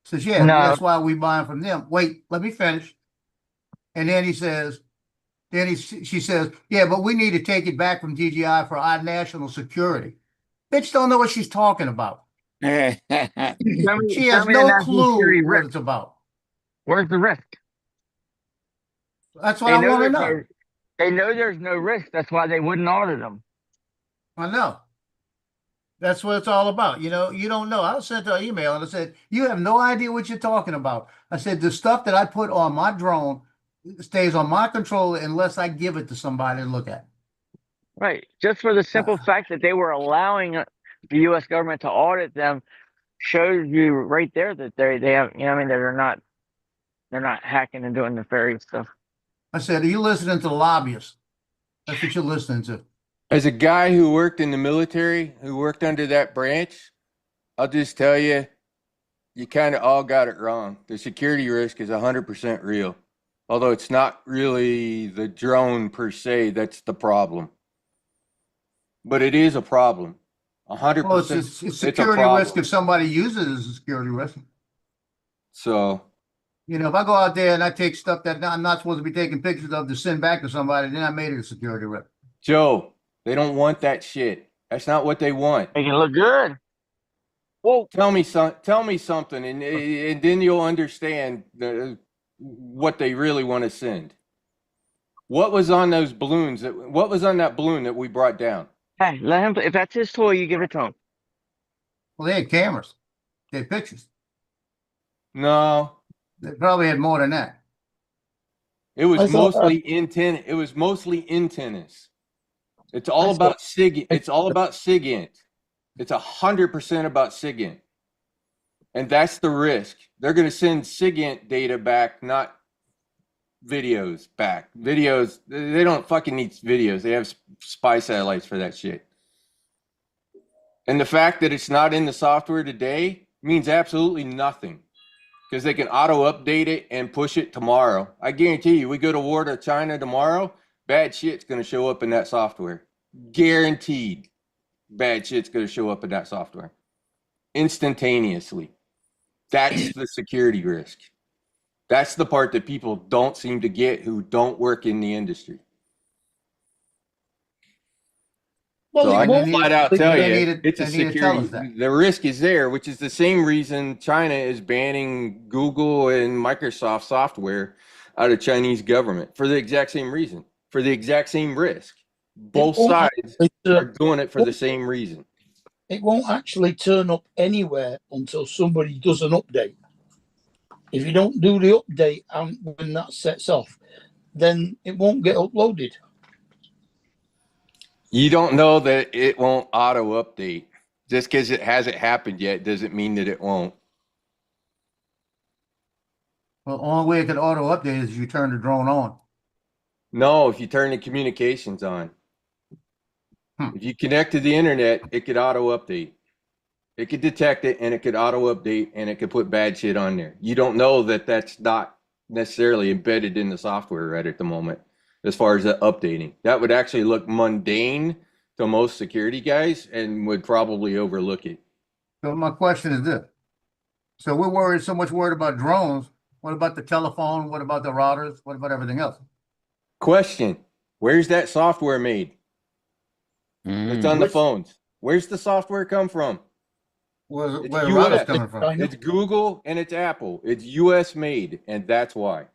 Says, yeah, No. that's why we buy them from them. Wait, let me finish. And then he says, she says, yeah, but we need to take it back from DJI for our national security. Bitch don't know what she's talking about. She has no clue what it's about. Where's the risk? That's what I want to there's know. no- they know there's no risk. That's why they wouldn't audit them. I know. That's what it's all about. You know, you don't know. I sent her an email and I said, you have no idea what you're talking about. I said, the stuff that I put on my drone stays on my controller unless I give it to somebody to look at. Right. Just for the simple fact that they were allowing the U.S. government to audit them shows you right there that they have, you know, what I mean, they're not hacking and doing nefarious stuff. I said, are you listening to the lobbyists? That's what you're listening to. As a guy who worked in the military, who worked under that branch, I'll just tell you, you kind of all got it wrong. The security risk is 100% real. Although it's not really the drone per se that's the problem. But it is a problem. 100%. Well, it's security risk if somebody uses it as a security risk. So, you know, if I go out there and I take stuff that I'm not supposed to be taking pictures of to send back to somebody, then I made it a security risk. Joe, they don't want that shit. That's not what they want. They can look good. Well, tell me something, and then you'll understand what they really want to send. What was on those balloons? What was on that balloon that we brought down? Hey, let him. If that's his toy, you give it to him. Well, they had cameras. They had pictures. No. They probably had more than that. It was mostly antenna. It was mostly antennas. It's all about SIG. It's all about SIGINT. It's 100% about SIGINT. And that's the risk. They're going to send SIGINT data back, not videos back. Videos, they don't fucking need videos. They have spy satellites for that shit. And the fact that it's not in the software today means absolutely nothing. Because they can auto-update it and push it tomorrow. I guarantee you, we go to war to China tomorrow, bad shit's going to show up in that software. Guaranteed. Bad shit's going to show up in that software. Instantaneously. That's the security risk. That's the part that people don't seem to get who don't work in the industry. Well, so I can flat out tell you, it's a security. The risk is there, which is the same reason China is banning Google and Microsoft software out of Chinese government for the exact same reason, for the exact same risk. Both sides are doing it for the same reason. It won't actually turn up anywhere until somebody does an update. If you don't do the update and when that sets off, then it won't get uploaded. You don't know that it won't auto update. Just because it hasn't happened yet doesn't mean that it won't. Well, the only way it could auto update is if you turn the drone on. No, if you turn the communications on. If you connect to the internet, it could auto update. It could detect it and it could auto update and it could put bad shit on there. You don't know that that's not necessarily embedded in the software right at the moment as far as the updating. That would actually look mundane to most security guys and would probably overlook it. So my question is this. So we're so much worried about drones. What about the telephone? What about the routers? What about everything else? Question. Where's that software made? It's on the phones. Where's the software come from? Where it's the router's coming from? It's Google and it's Apple. It's US made, and that's why.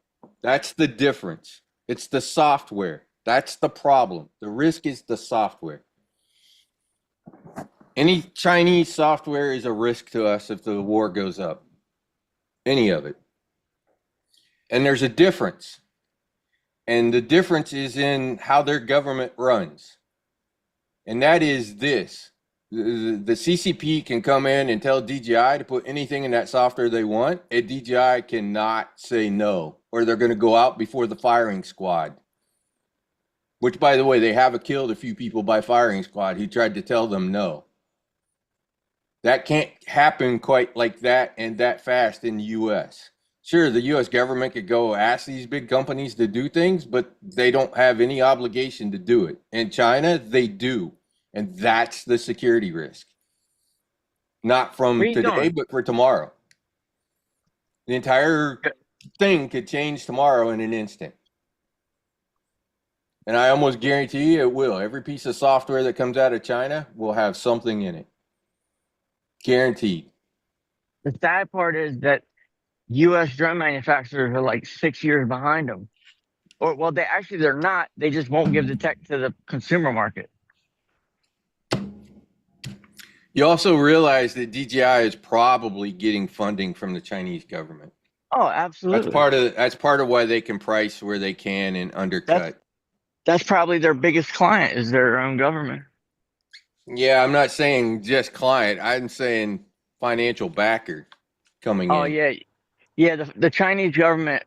That's the difference. It's the software. That's the problem. The risk is the software. Any Chinese software is a risk to us if the war goes up. Any of it. And there's a difference. And the difference is in how their government runs. And that is this. The CCP can come in and tell DJI to put anything in that software they want, and DJI cannot say no, or they're going to go out before the firing squad. Which, by the way, they have killed a few people by firing squad who tried to tell them no. That can't happen quite like that and that fast in the U.S. Sure, the U.S. government could go ask these big companies to do things, but they don't have any obligation to do it. In China, they do. And that's the security risk. Not from Where you today, going? but for tomorrow. The entire thing could change tomorrow in an instant. And I almost guarantee you it will. Every piece of software that comes out of China will have something in it. Guaranteed. The sad part is that U.S. drone manufacturers are like 6 years behind them. Or, well, they're not. They just won't give the tech to the consumer market. You also realize that DJI is probably getting funding from the Chinese government. Oh, absolutely. That's part of why they can price where they can and undercut. That's probably their biggest client is their own government. Yeah, I'm not saying just client. I'm saying financial backer coming in. Oh, yeah. Yeah, the Chinese government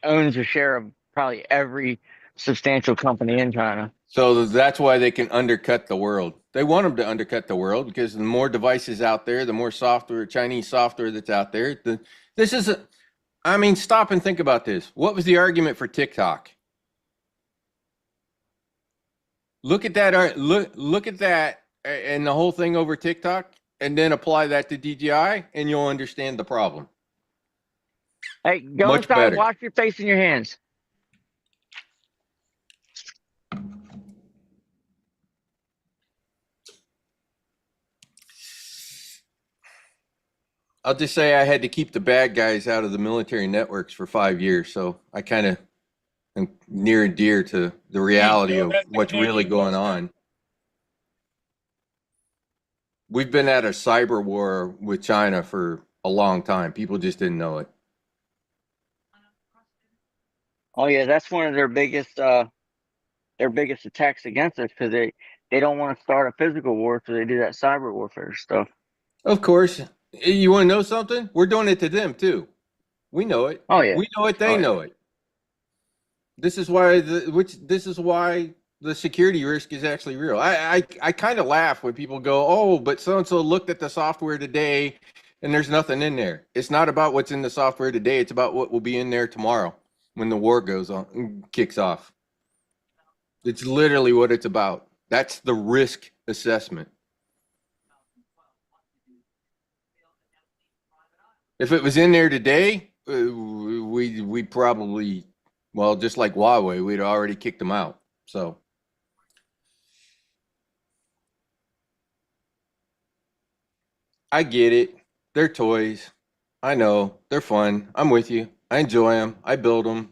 owns a share of probably every substantial company in China. So that's why they can undercut the world. They want them to undercut the world because the more devices out there, the more software, Chinese software that's out there. Stop and think about this. What was the argument for TikTok? Look at that. Look at that, and the whole thing over TikTok, and then apply that to DJI, and you'll understand the problem. Hey, go Much inside. better. Wash your face and your hands. I'll just say I had to keep the bad guys out of the military networks for 5 years, so I kind of am near and dear to the reality of what's really going on. We've been at a cyber war with China for a long time. People just didn't know it. Oh yeah, that's one of their biggest attacks against us because they don't want to start a physical war, so they do that cyber warfare stuff. Of course. You want to know something? We're doing it to them too. We know it. Oh yeah. We know it. They know it. This is why the security risk is actually real. I kind of laugh when people go, "Oh, but so and so looked at the software today, and there's nothing in there." It's not about what's in the software today. It's about what will be in there tomorrow when the war goes on, kicks off. It's literally what it's about. That's the risk assessment. If it was in there today, we probably, well, just like Huawei, we'd already kicked them out. So I get it. They're toys. I know they're fun. I'm with you. I enjoy them. I build them.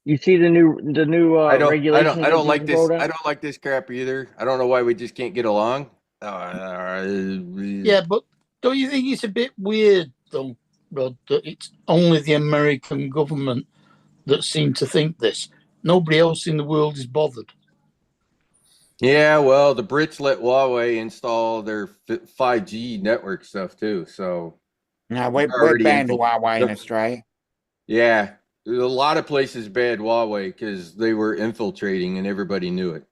You see the new regulations. I don't like this. I don't like this crap either. I don't know why we just can't get along. Yeah, but don't you think it's a bit weird, though, Rod, that it's only the American government that seem to think this? Nobody else in the world is bothered. Yeah, well, the Brits let Huawei install their 5G network stuff too. So no, we're banned Huawei in Australia. Yeah, a lot of places banned Huawei because they were infiltrating and everybody knew it.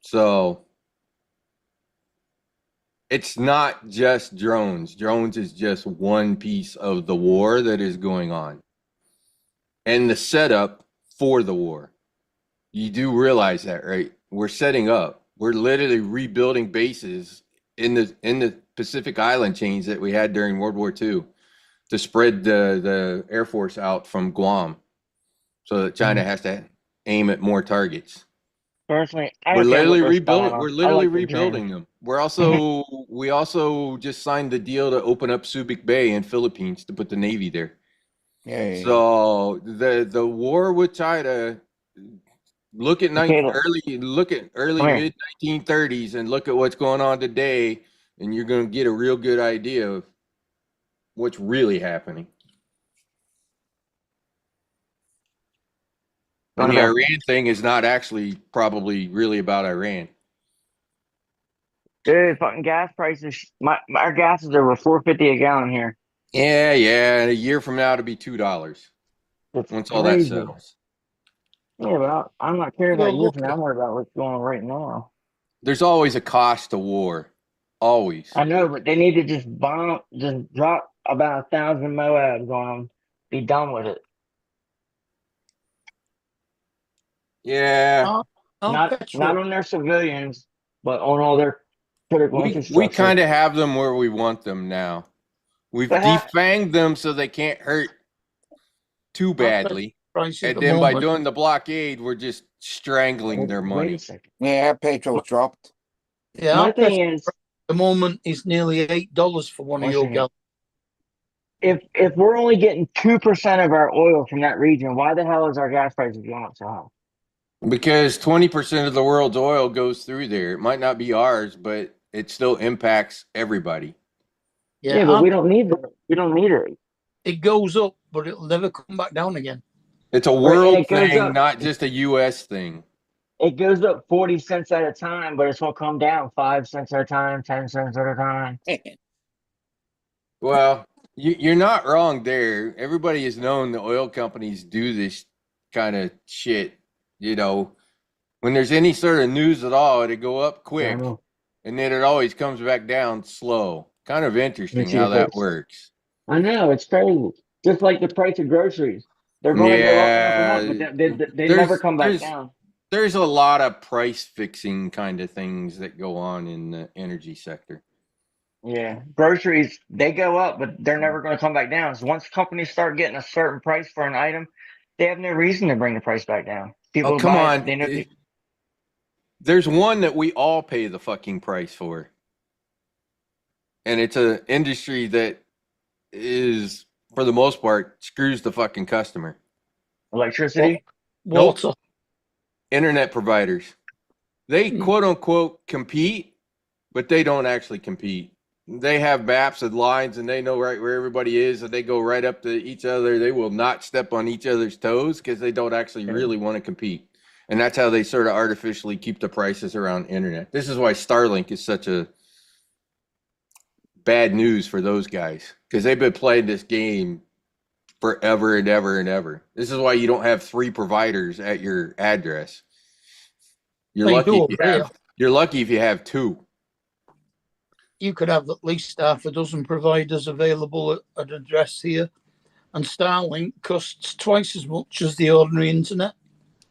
So it's not just drones. Drones is just one piece of the war that is going on and the setup for the war. You do realize that, right? We're setting up. We're literally rebuilding bases in the Pacific Island chains that we had during World War II to spread the Air Force out from Guam so that China has to aim at more targets. Personally, We're literally rebuilding them. We also just signed the deal to open up Subic Bay in Philippines to put the Navy there. Yeah. So the war with China, look at early mid 1930s and look at what's going on today, and you're going to get a real good idea of what's really happening. And the Iran thing is not actually probably really about Iran. Dude, fucking gas prices. Our gas is over $4.50 a gallon here. Yeah, yeah. A year from now, it'll be $2 It's once all that crazy. settles. Yeah, but I'm not caring You're about years from now. lucky. I'm worried about what's going on right now. There's always a cost to war. Always. I know, but they need to just drop about 1,000 Moabs on them. Be done with it. Yeah. Not on their civilians, but on all their critical We infrastructure. kind of have them where we want them now. We've But how- defanged them so they can't hurt too badly. Price at And the then by moment. doing the blockade, we're just strangling their Wait money. a second. Yeah, petrol's dropped. Yeah, My our thing petrol is, at the moment is nearly $8 for one of your Washington, gallons. if we're only getting 2% of our oil from that region, why the hell is our gas prices going up so high? Because 20% of the world's oil goes through there. It might not be ours, but it still impacts everybody. Yeah, but we don't need it. We don't need it. It goes up, but it'll never come back down again. It's a Right, and world it goes thing, up. not just a U.S. thing. It goes up 40 cents at a time, but it's going to come down 5 cents at a time, 10 cents at a time. Well, you're not wrong there. Everybody has known the oil companies do this kind of shit. You know, when there's any sort of news at all, it'll go up quick, and then it always comes back down slow. Kind of interesting how that works. I know, it's crazy. Just like the price of groceries. They're going to go up and up and up, but they never come back down. There's a lot of price fixing kind of things that go on in the energy sector. Yeah, groceries, they go up, but they're never going to come back down. So once companies start getting a certain price for an item, they have no reason to bring the price back down. People Come buy on. it, they know There's one that we all pay the fucking price for. And it's an industry that is, for the most part, screws the fucking customer. Electricity? Water. Nope. Internet providers. They quote unquote compete, but they don't actually compete. They have maps and lines and they know right where everybody is and they go right up to each other. They will not step on each other's toes because they don't actually really want to compete. And that's how they sort of artificially keep the prices around internet. This is why Starlink is such a bad news for those guys because they've been playing this game forever and ever and ever. This is why you don't have 3 providers at your address. You're lucky if you have 2. You could have at least half a dozen providers available at an address here, and Starlink costs twice as much as the ordinary internet.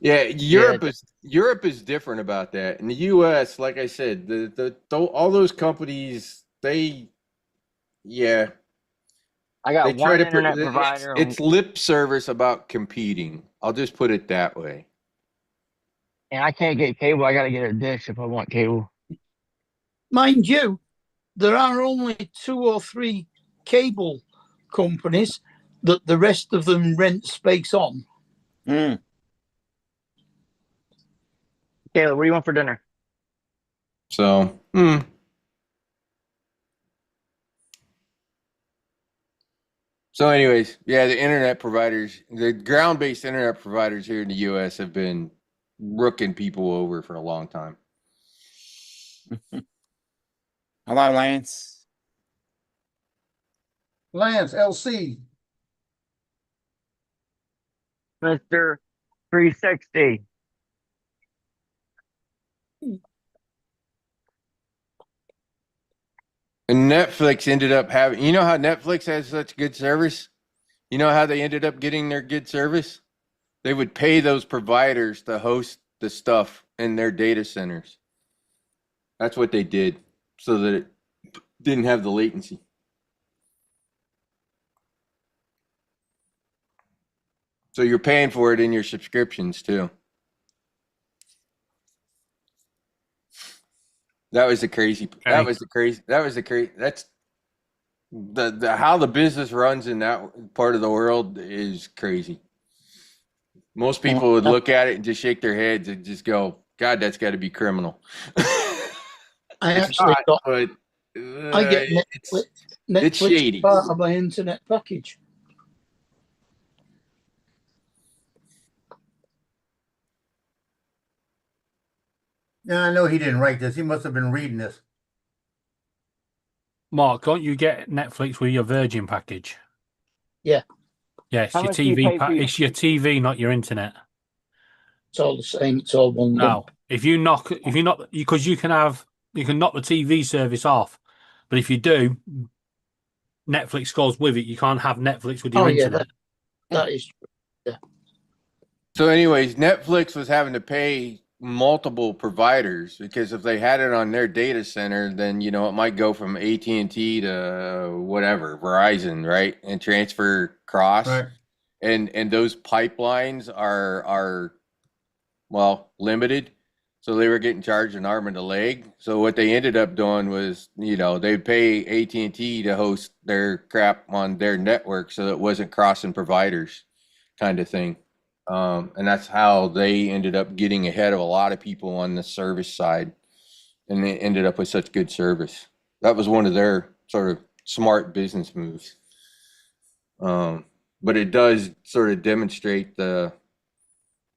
Yeah, Europe is different about that. In the U.S., like I said, all those companies, I got one internet provider. It's lip service about competing. I'll just put it that way. And I can't get cable. I got to get a dish if I want cable. Mind you, there are only 2 or 3 cable companies that the rest of them rent space on. Caleb, what do you want for dinner? So, So anyways, yeah, the internet providers, the ground-based internet providers here in the U.S. have been rooking people over for a long time. Hello, Lance. Lance, LC. Mr. 360. And Netflix ended up having, you know how Netflix has such good service? You know how they ended up getting their good service? They would pay those providers to host the stuff in their data centers. That's what they did so that it didn't have the latency. So you're paying for it in your subscriptions too. That's the crazy, that's the how the business runs in that part of the world is crazy. Most people would look at it and just shake their heads and just go, God, that's got to be criminal. I It's actually not, got, but I get Netflix, it's shady. part of my internet package. Yeah, I know he didn't write this. He must have been reading this. Mark, don't you get Netflix with your Virgin package? Yeah. Yeah, it's How your much do you TV. pay for your- It's your TV, not your internet. It's all the same. It's all one lump. No, if you knock, because you can knock the TV service off, but if you do, Netflix goes with it. You can't have Netflix with your Oh yeah, internet. that is true. Yeah. So, anyways, Netflix was having to pay multiple providers because if they had it on their data center, then it might go from AT&T to whatever, Verizon, right, and transfer across. Right. And those pipelines are well limited, so they were getting charged an arm and a leg. So what they ended up doing was, they'd pay AT&T to host their crap on their network, so it wasn't crossing providers, kind of thing. And that's how they ended up getting ahead of a lot of people on the service side, and they ended up with such good service. That was one of their sort of smart business moves. But it does sort of demonstrate the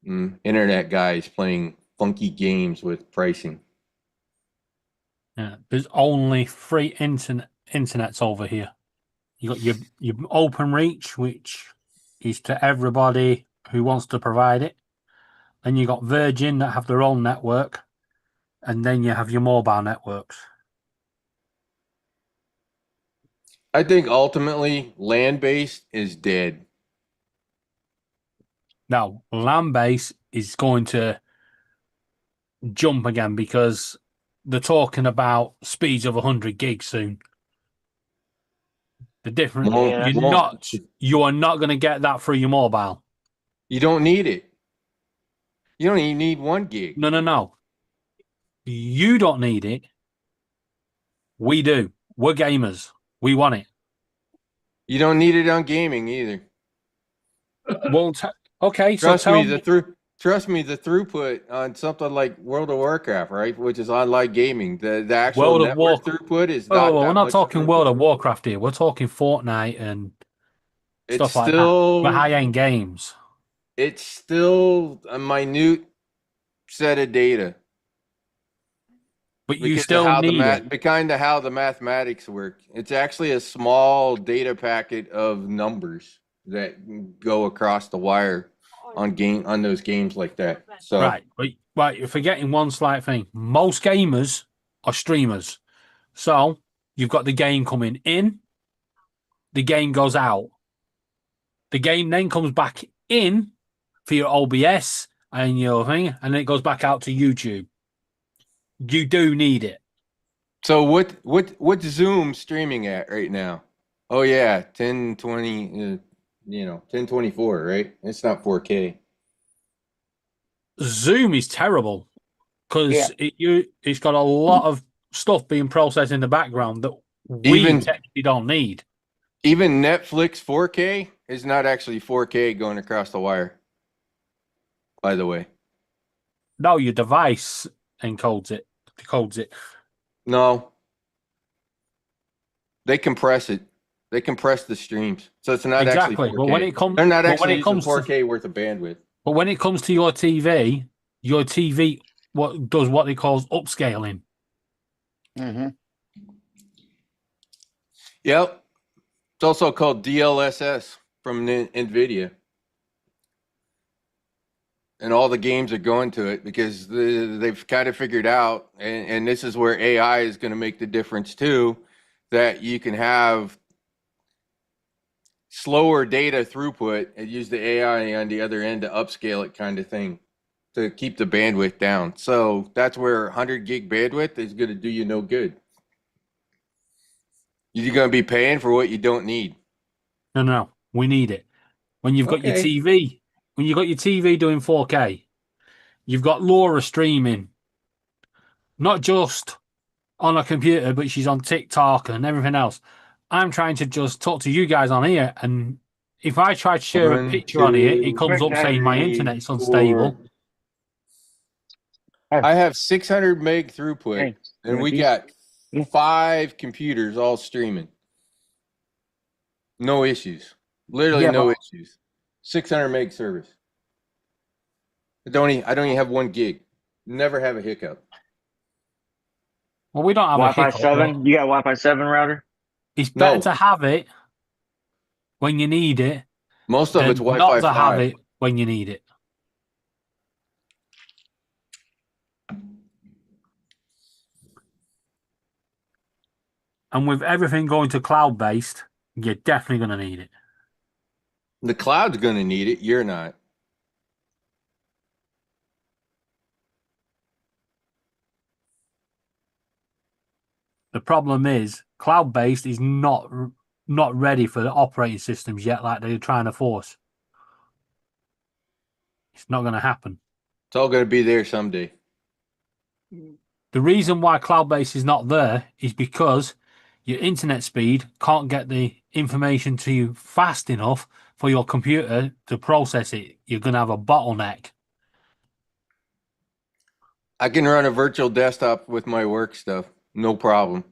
internet guys playing funky games with pricing. Yeah, there's only free internets over here. You got your Open Reach, which is to everybody who wants to provide it. Then you got Virgin that have their own network, and then you have your mobile networks. I think ultimately land-based is dead. Now, land base is going to jump again because they're talking about speeds of 100 gigs soon. The difference, you are not going to get that through your mobile. You don't need it. You don't even need 1 gig. No. You don't need it. We do. We're gamers. We want it. You don't need it on gaming either. Well, okay. Trust me, the throughput on something like World of Warcraft, right, which is online gaming, the actual network throughput is not. We're not talking World of Warcraft here. We're talking Fortnite and stuff like that. The high-end games. It's still a minute set of data. But you still need it. Kind of how the mathematics work. It's actually a small data packet of numbers that go across the wire on those games like that. So right, you're forgetting one slight thing. Most gamers are streamers. So you've got the game coming in, the game goes out. The game then comes back in for your OBS and your thing, and then it goes back out to YouTube. You do need it. So what's Zoom streaming at right now? Oh yeah, 1020, 1024, right? It's not 4K. Zoom is terrible because it's got a lot of stuff being processed in the background that we technically don't need. Even Netflix 4K is not actually 4K going across the wire, by the way. No, your device decodes it. No. They compress it. They compress the streams. So it's not actually 4K. But when it comes, they're not actually using 4K worth of bandwidth. But when it comes to your TV does what it calls upscaling. Mm-hmm. Yep. It's also called DLSS from NVIDIA. And all the games are going to it because they've kind of figured out, and this is where AI is going to make the difference too, that you can have slower data throughput and use the AI on the other end to upscale it, kind of thing, to keep the bandwidth down. So that's where 100 gig bandwidth is going to do you no good. You're going to be paying for what you don't need. No, we need it. When you've got your TV, doing 4K, you've got Laura streaming, not just on a computer, but she's on TikTok and everything else. I'm trying to just talk to you guys on here, and if I try to share a picture on here, it comes up saying my internet's unstable. I have 600 meg throughput, and we got 5 computers all streaming. No issues. Literally no issues. 600 meg service. I don't even have 1 gig. Never have a hiccup. Well, we don't have Wi-Fi a hiccup. 7. You got Wi-Fi 7 router? It's better No. to have it when you need it Most of than it's Wi-Fi not to have 5. it when you need it. And with everything going to cloud-based, you're definitely going to need it. The cloud's going to need it. You're not. The problem is cloud-based is not ready for the operating systems yet, like they're trying to force. It's not going to happen. It's all going to be there someday. The reason why cloud-based is not there is because your internet speed can't get the information to you fast enough for your computer to process it. You're going to have a bottleneck. I can run a virtual desktop with my work stuff, no problem,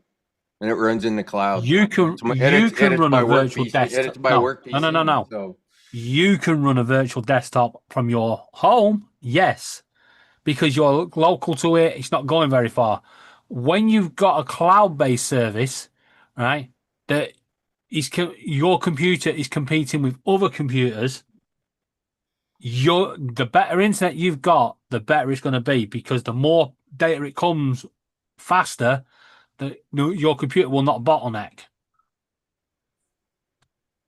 and it runs in the cloud. You can run a virtual desktop. It's my work PC. No. So You can run a virtual desktop from your home, yes, because you're local to it. It's not going very far. When you've got a cloud-based service, right, that is your computer is competing with other computers. The better internet you've got, the better it's going to be, because the more data it comes faster, your computer will not bottleneck.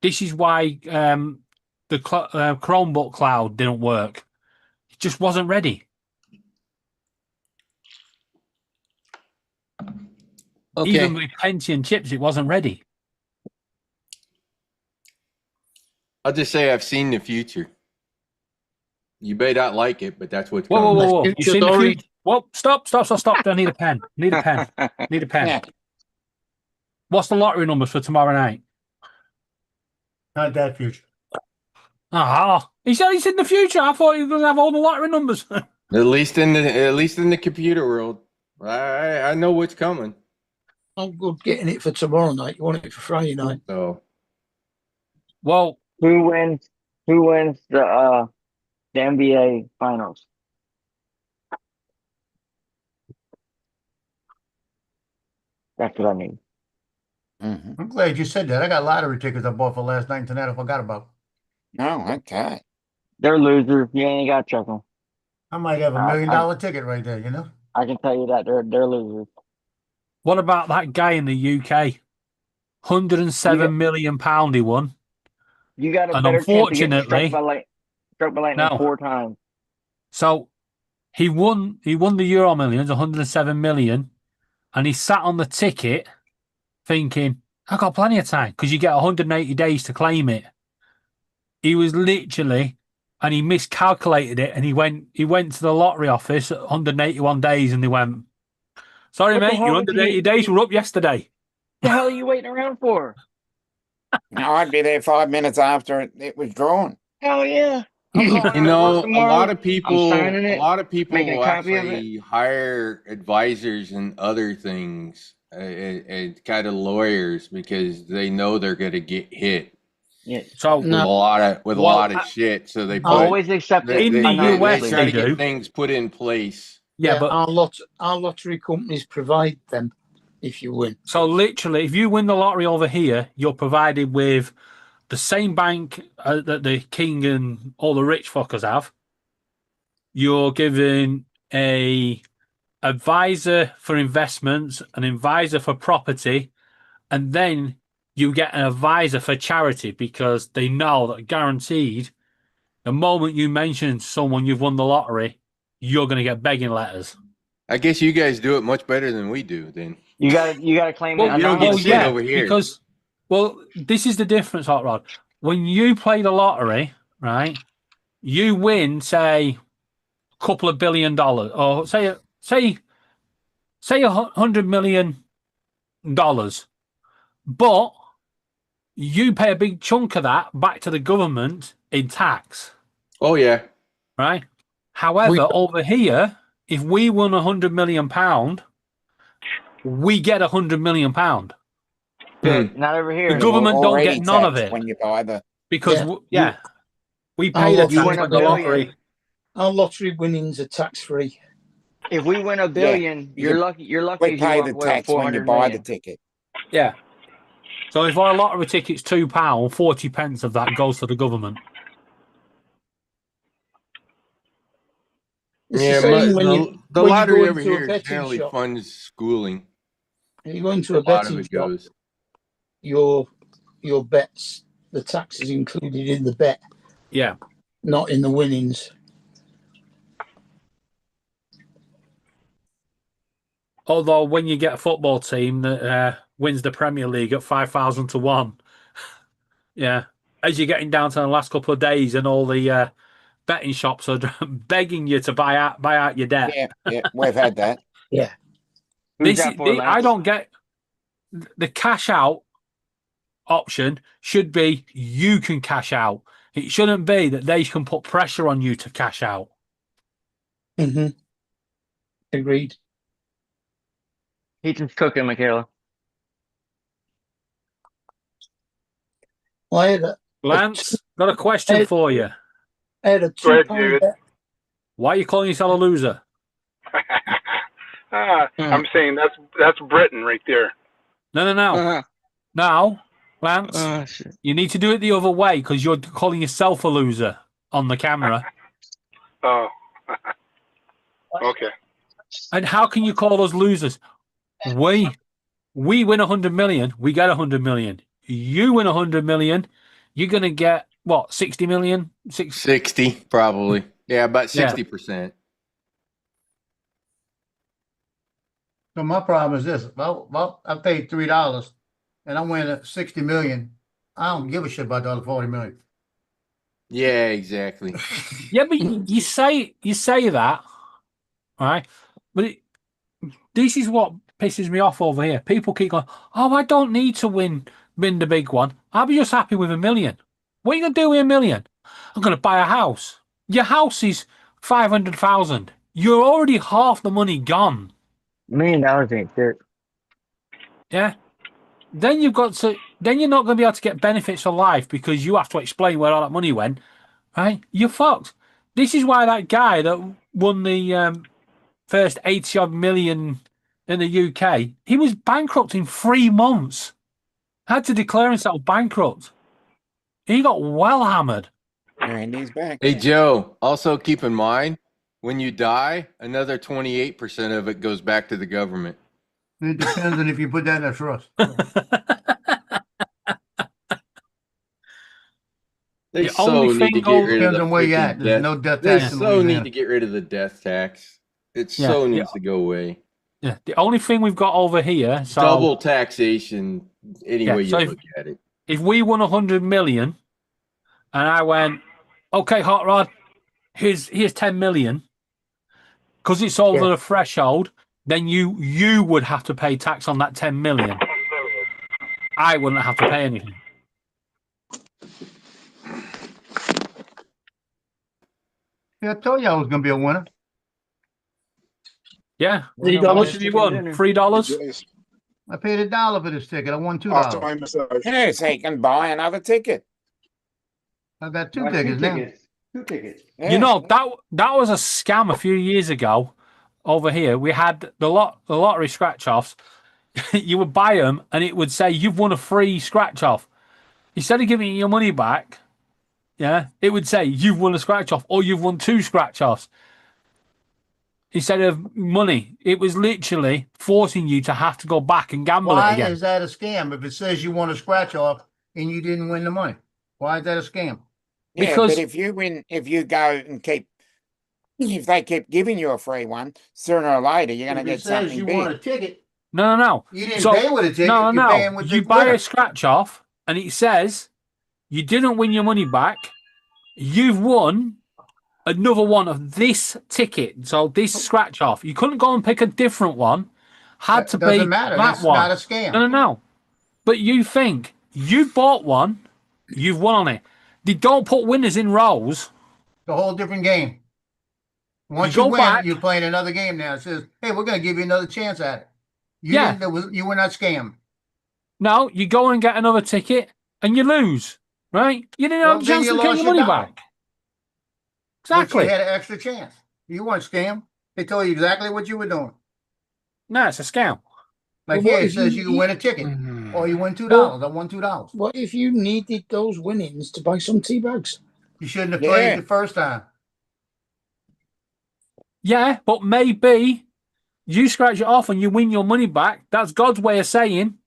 This is why the Chromebook cloud didn't work. It just wasn't ready. Okay. Even with Pentium chips, it wasn't ready. I'll just say I've seen the future. You may not like it, but that's what's Whoa, coming. whoa, whoa! You seen the future? Whoa! Stop! I need a pen. Need a pen. Need a pen. Yeah. What's the lottery numbers for tomorrow night? Not that future. Ah, he said he's in the future. I thought he was going to have all the lottery numbers. At least in the computer world, I know what's coming. I'm good getting it for tomorrow night. You want it for Friday night? So, well, Who wins the NBA finals? That's what I mean. Mm-hmm. I'm glad you said that. I got lottery tickets I bought for last night tonight I forgot about. Oh, okay. They're losers. You ain't got to check them. I might have $1 million ticket right there, you know? I can tell you that they're losers. what about that guy in the UK? £107 million he won. You got a And better chance to get unfortunately, struck by lightning no. 4 times. So he won the Euro Millions, 107 million, and he sat on the ticket thinking, I've got plenty of time, because you get 180 days to claim it. He was literally, and he miscalculated it, and he went to the lottery office at 181 days, and they went, sorry, What the mate, hell your would 180 you- days were up yesterday. The hell are you waiting around for? Now I'd be there 5 minutes after it was drawn. Hell yeah. you know, a tomorrow. lot of people, signing it, making a will copy of actually hire advisors and other things, and kind of lawyers, because they know they're going to get hit Yeah. So with a lot of shit. So they put, always accept it. In the US, they try they to do. get things put in place. Yeah, but our lottery companies provide them if you win. so literally, if you win the lottery over here, you're provided with the same bank that the king and all the rich fuckers have. You're given a advisor for investments, an advisor for property, and then you get an advisor for charity, because they know that guaranteed the moment you mention to someone you've won the lottery, you're going to get begging letters. I guess you guys do it much better than we do. Then You gotta claim it. you don't get shit over here. Because, well, this is the difference, Hot Rod. When you play the lottery, right, you win, say, a couple of $1 billion, or say $100 million, but you pay a big chunk of that back to the government in tax. Oh yeah, right. However, over here, if we won £100 million, we get £100 million. Not over here. The government don't get none of it when you buy the because we pay Our the lottery- tax on the lottery. Our lottery winnings are tax free. If we win $1 billion, you're lucky. You're lucky. we if pay you the walk away with tax when you 400 buy the million. ticket. Yeah. So if our lottery ticket's £2, 40 pence of that goes to the government. It's Yeah, the same the when you lottery go over into a here betting generally shop. funds schooling. When you go into A a lot of betting it shop, goes. your bets, the tax is included in the bet, Yeah. not in the winnings. Although when you get a football team that wins the Premier League at 5,000 to 1, yeah, as you're getting down to the last couple of days and all the betting shops are begging you to buy out your debt. Yeah, we've had that. Yeah. Who's that for, I Lance? don't get the cash out option should be you can cash out. It shouldn't be that they can put pressure on you to cash out. Mm-hmm. Agreed. Ethan's cooking, Michaela. Well, I had Lance, got a question for you. I had a Go ahead, £2 David. bet. Why are you calling yourself a loser? I'm saying that's Britain right there. No. Now, Lance, you need to do it the other way because you're calling yourself a loser on the camera. Oh. Okay. And how can you call us losers? We win 100 million, we get 100 million. You win 100 million, you're going to get, what, 60 million? 60, probably. Yeah, about 60%. So my problem is this: well, I paid $3 and I win at 60 million. I don't give a shit about the other 40 million. Yeah, exactly. Yeah, but you say that, right? But this is what pisses me off over here. People keep going, "Oh, I don't need to win the big one. I'll be just happy with $1 million." What are you gonna do with $1 million? I'm gonna buy a house. Your house is 500,000. You're already half the money gone. $1 million ain't shit. Yeah. Then you're not going to be able to get benefits for life because you have to explain where all that money went, right? You're fucked. This is why that guy that won the first 80 odd million in the UK, he was bankrupt in 3 months. Had to declare himself bankrupt. He got well hammered. And he's back. Hey, Joe, also keep in mind, when you die, another 28% of it goes back to the government. It depends on if you put that in a trust. They The so only need thing to get goes- rid of depends the on where you freaking at. There's death. no death They tax in so Louisiana. need to get rid of the death tax. It Yeah. so needs to go away. Yeah. The only thing we've got over here, so Double taxation, any Yeah, way you so if- look at it. if we won 100 million and I went, okay, Hot Rod, here's 10 million, because it's over the threshold, then you would have to pay tax on that 10 million. I wouldn't have to pay anything. Yeah, I told you I was going to be a winner. Yeah. $3 How much have you won? $3? I paid $1 for this ticket. I won After $2. my massage. Yes, he can buy another ticket. I got two tickets now. Two tickets. You know, that was a scam a few years ago over here. We had the lottery scratch offs. You would buy them and it would say you've won a free scratch off. Instead of giving you your money back, yeah, it would say you've won a scratch off or you've won 2 scratch offs. Instead of money, it was literally forcing you to have to go back and gamble it Why again. is that a scam if it says you won a scratch off and you didn't win the money? Why is that a scam? Yeah, Because- but if you go and if they keep giving you a free one, sooner or later you're going If to it get says something you big. won a ticket, No. you didn't pay with a ticket. No, you're paying with You the buy winner. a scratch off and it says you didn't win your money back. You've won another one of this ticket. So this scratch off. You couldn't go and pick a different one. Had That to doesn't be matter. that That's one. not a scam. No. But you think you bought one, you've won on it. They don't put winners in rows. It's a whole different game. Once You you go win, back- you're playing another game now. It says, hey, we're going to give you another chance at it. Yeah. You were not scammed. No, you go and get another ticket and you lose. Right? You didn't Well, have a then chance you to get lost your your money dollar. back. Exactly. But you had an extra chance. You weren't scammed. They told you exactly what you were doing. No, it's a scam. Like Well, what here, it if says you- you can win a ticket. Or you win $2. Well- I won $2. What if you needed those winnings to buy some tea bags? You shouldn't have played Yeah. the first time. Yeah, but maybe you scratch it off and you win your money back. That's God's way of saying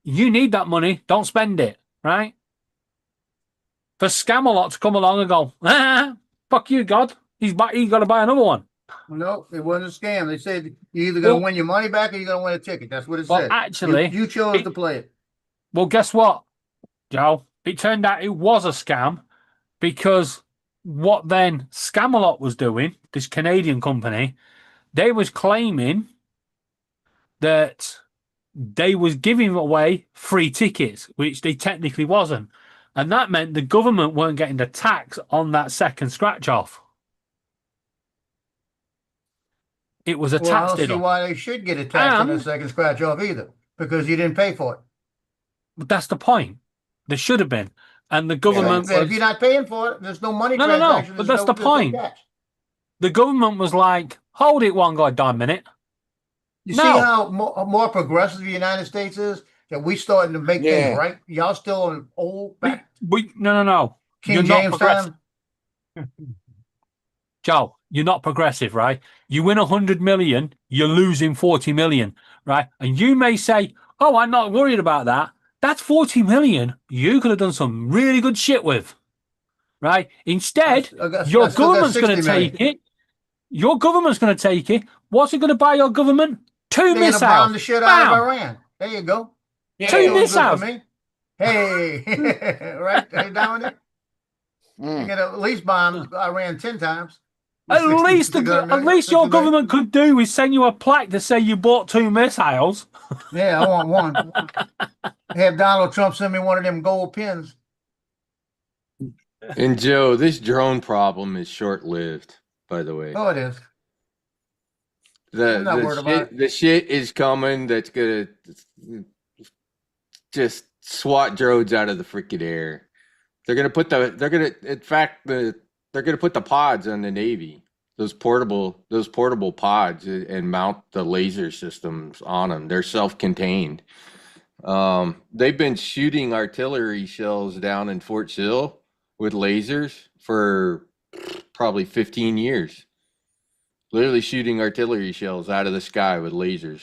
you need that money. Don't spend it, right? For Scamelot to come along and go, fuck you, God. He's got to buy another one. No, it wasn't a scam. They said you're either going to Well- win your money back or you're going to win a ticket. That's what it Well, said. actually, you chose it- to play it. Well, guess what, Joe? It turned out it was a scam because what then Scamelot was doing, this Canadian company, they was claiming that they was giving away free tickets, which they technically wasn't. And that meant the government weren't getting the tax on that second scratch off. It was a Well, I tax don't see deduct. why they should get a tax on the And- second scratch off either, because you didn't pay for it. But that's the point. There should have been. And the government If was, you're not paying for it, there's no money No, transaction. but there's that's no- the there's no point. tax. the government was like, hold it one goddamn minute. You No. see how more progressive the United States is? That we starting to make Yeah. things right. Y'all still in old back No. King You're not James progressive. time. Joe, you're not progressive, right? You win 100 million, you're losing 40 million, right? And you may say, oh, I'm not worried about that. That's 40 million you could have done some really good shit with, right? Instead, I got- your I still got government's going to 60 million. take it. Your government's going to take it. What's it going to buy your government? 2 They're gonna missiles. bomb the shit out of Bam! Iran. There you go. Two Feels good for missiles. me. Hey, right down there. You can at least bomb Iran 10 times. At least, at least your government could do is send you a plaque to say you bought 2 missiles. Yeah, I want one. Have Donald Trump send me one of them gold pins. And Joe, this drone problem is short-lived, by the way. Oh, it is. The I'm not the worried about shit, the shit is coming that's gonna just swat drones out of the freaking air. They're gonna put the they're gonna put the pods on the Navy, those portable pods, and mount the laser systems on them. They're self-contained. They've been shooting artillery shells down in Fort Sill with lasers for probably 15 years. Literally shooting artillery shells out of the sky with lasers.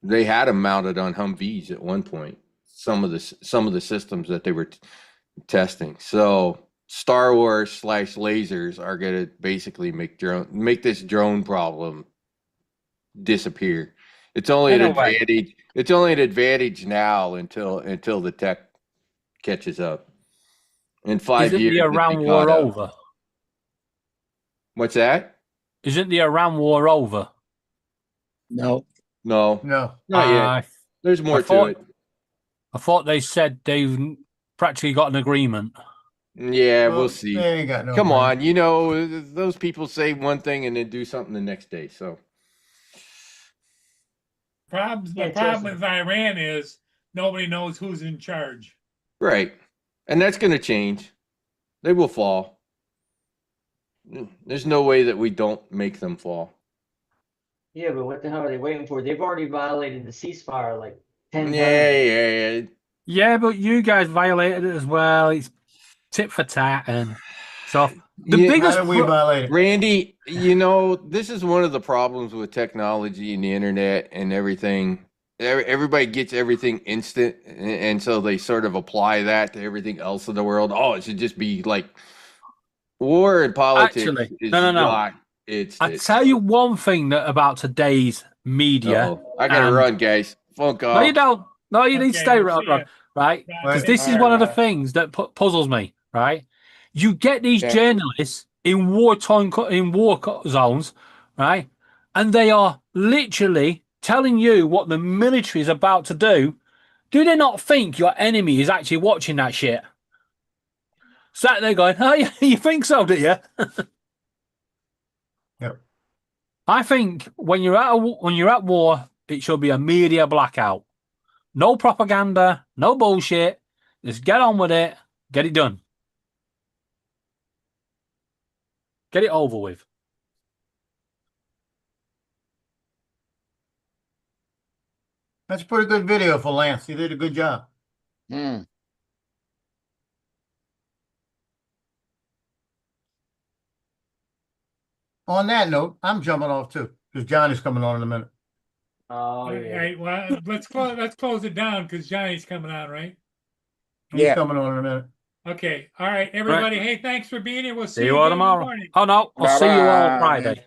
They had them mounted on Humvees at one point. Some of the systems that they were testing. So Star Wars / lasers are gonna basically make this drone problem disappear. It's only an Anyway. advantage. It's only an advantage now until the tech catches up. In 5 Isn't years, the it'll be Iran war caught up. over? What's that? Isn't the Iran war over? No. No, No. not yet. There's more to it. I thought they said they've practically got an agreement. Yeah, Well, we'll see. they ain't got no Come money. on, you know those people say one thing and then do something the next day. So The Can't trust problem them. with Iran is nobody knows who's in charge. right, and that's going to change. They will fall. There's no way that we don't make them fall. Yeah, but what the hell are they waiting for? They've already violated the ceasefire like 10 Yeah. Yeah, but you guys violated it as well. It's tit for tat and stuff. The Yeah, biggest How did we violate it? Randy, you know, this is one of the problems with technology and the internet and everything. Everybody gets everything instant, and so they sort of apply that to everything else in the world. Oh, it should just be like war and politics. Actually, is no. not I instant. tell you one thing that about today's media. Uh-oh. I gotta and- run, guys. Phone call. No, you don't. No, you need to Okay, stay we'll right, see ya. right? Because this is one of the things that puzzles me. Right? You get these Yeah. journalists in war zones, right? And they are literally telling you what the military is about to do. Do they not think your enemy is actually watching that shit? Sat there going, "Oh, yeah, you think so, do you?" Yep. I think when you're at war, it should be a media blackout. No propaganda, no bullshit. Just get on with it. Get it done. Get it over with. That's a pretty good video for Lance. He did a good job. Hmm. On that note, I'm jumping off too because Johnny's coming on in a minute. Oh, All right, well, let's close it down because Johnny's coming on, right? He's Yeah. coming on in a minute. Okay. All right, everybody. Hey, thanks for being here. We'll see See you you all again in the tomorrow. morning. Oh no, I'll see you all Bye-bye. Friday.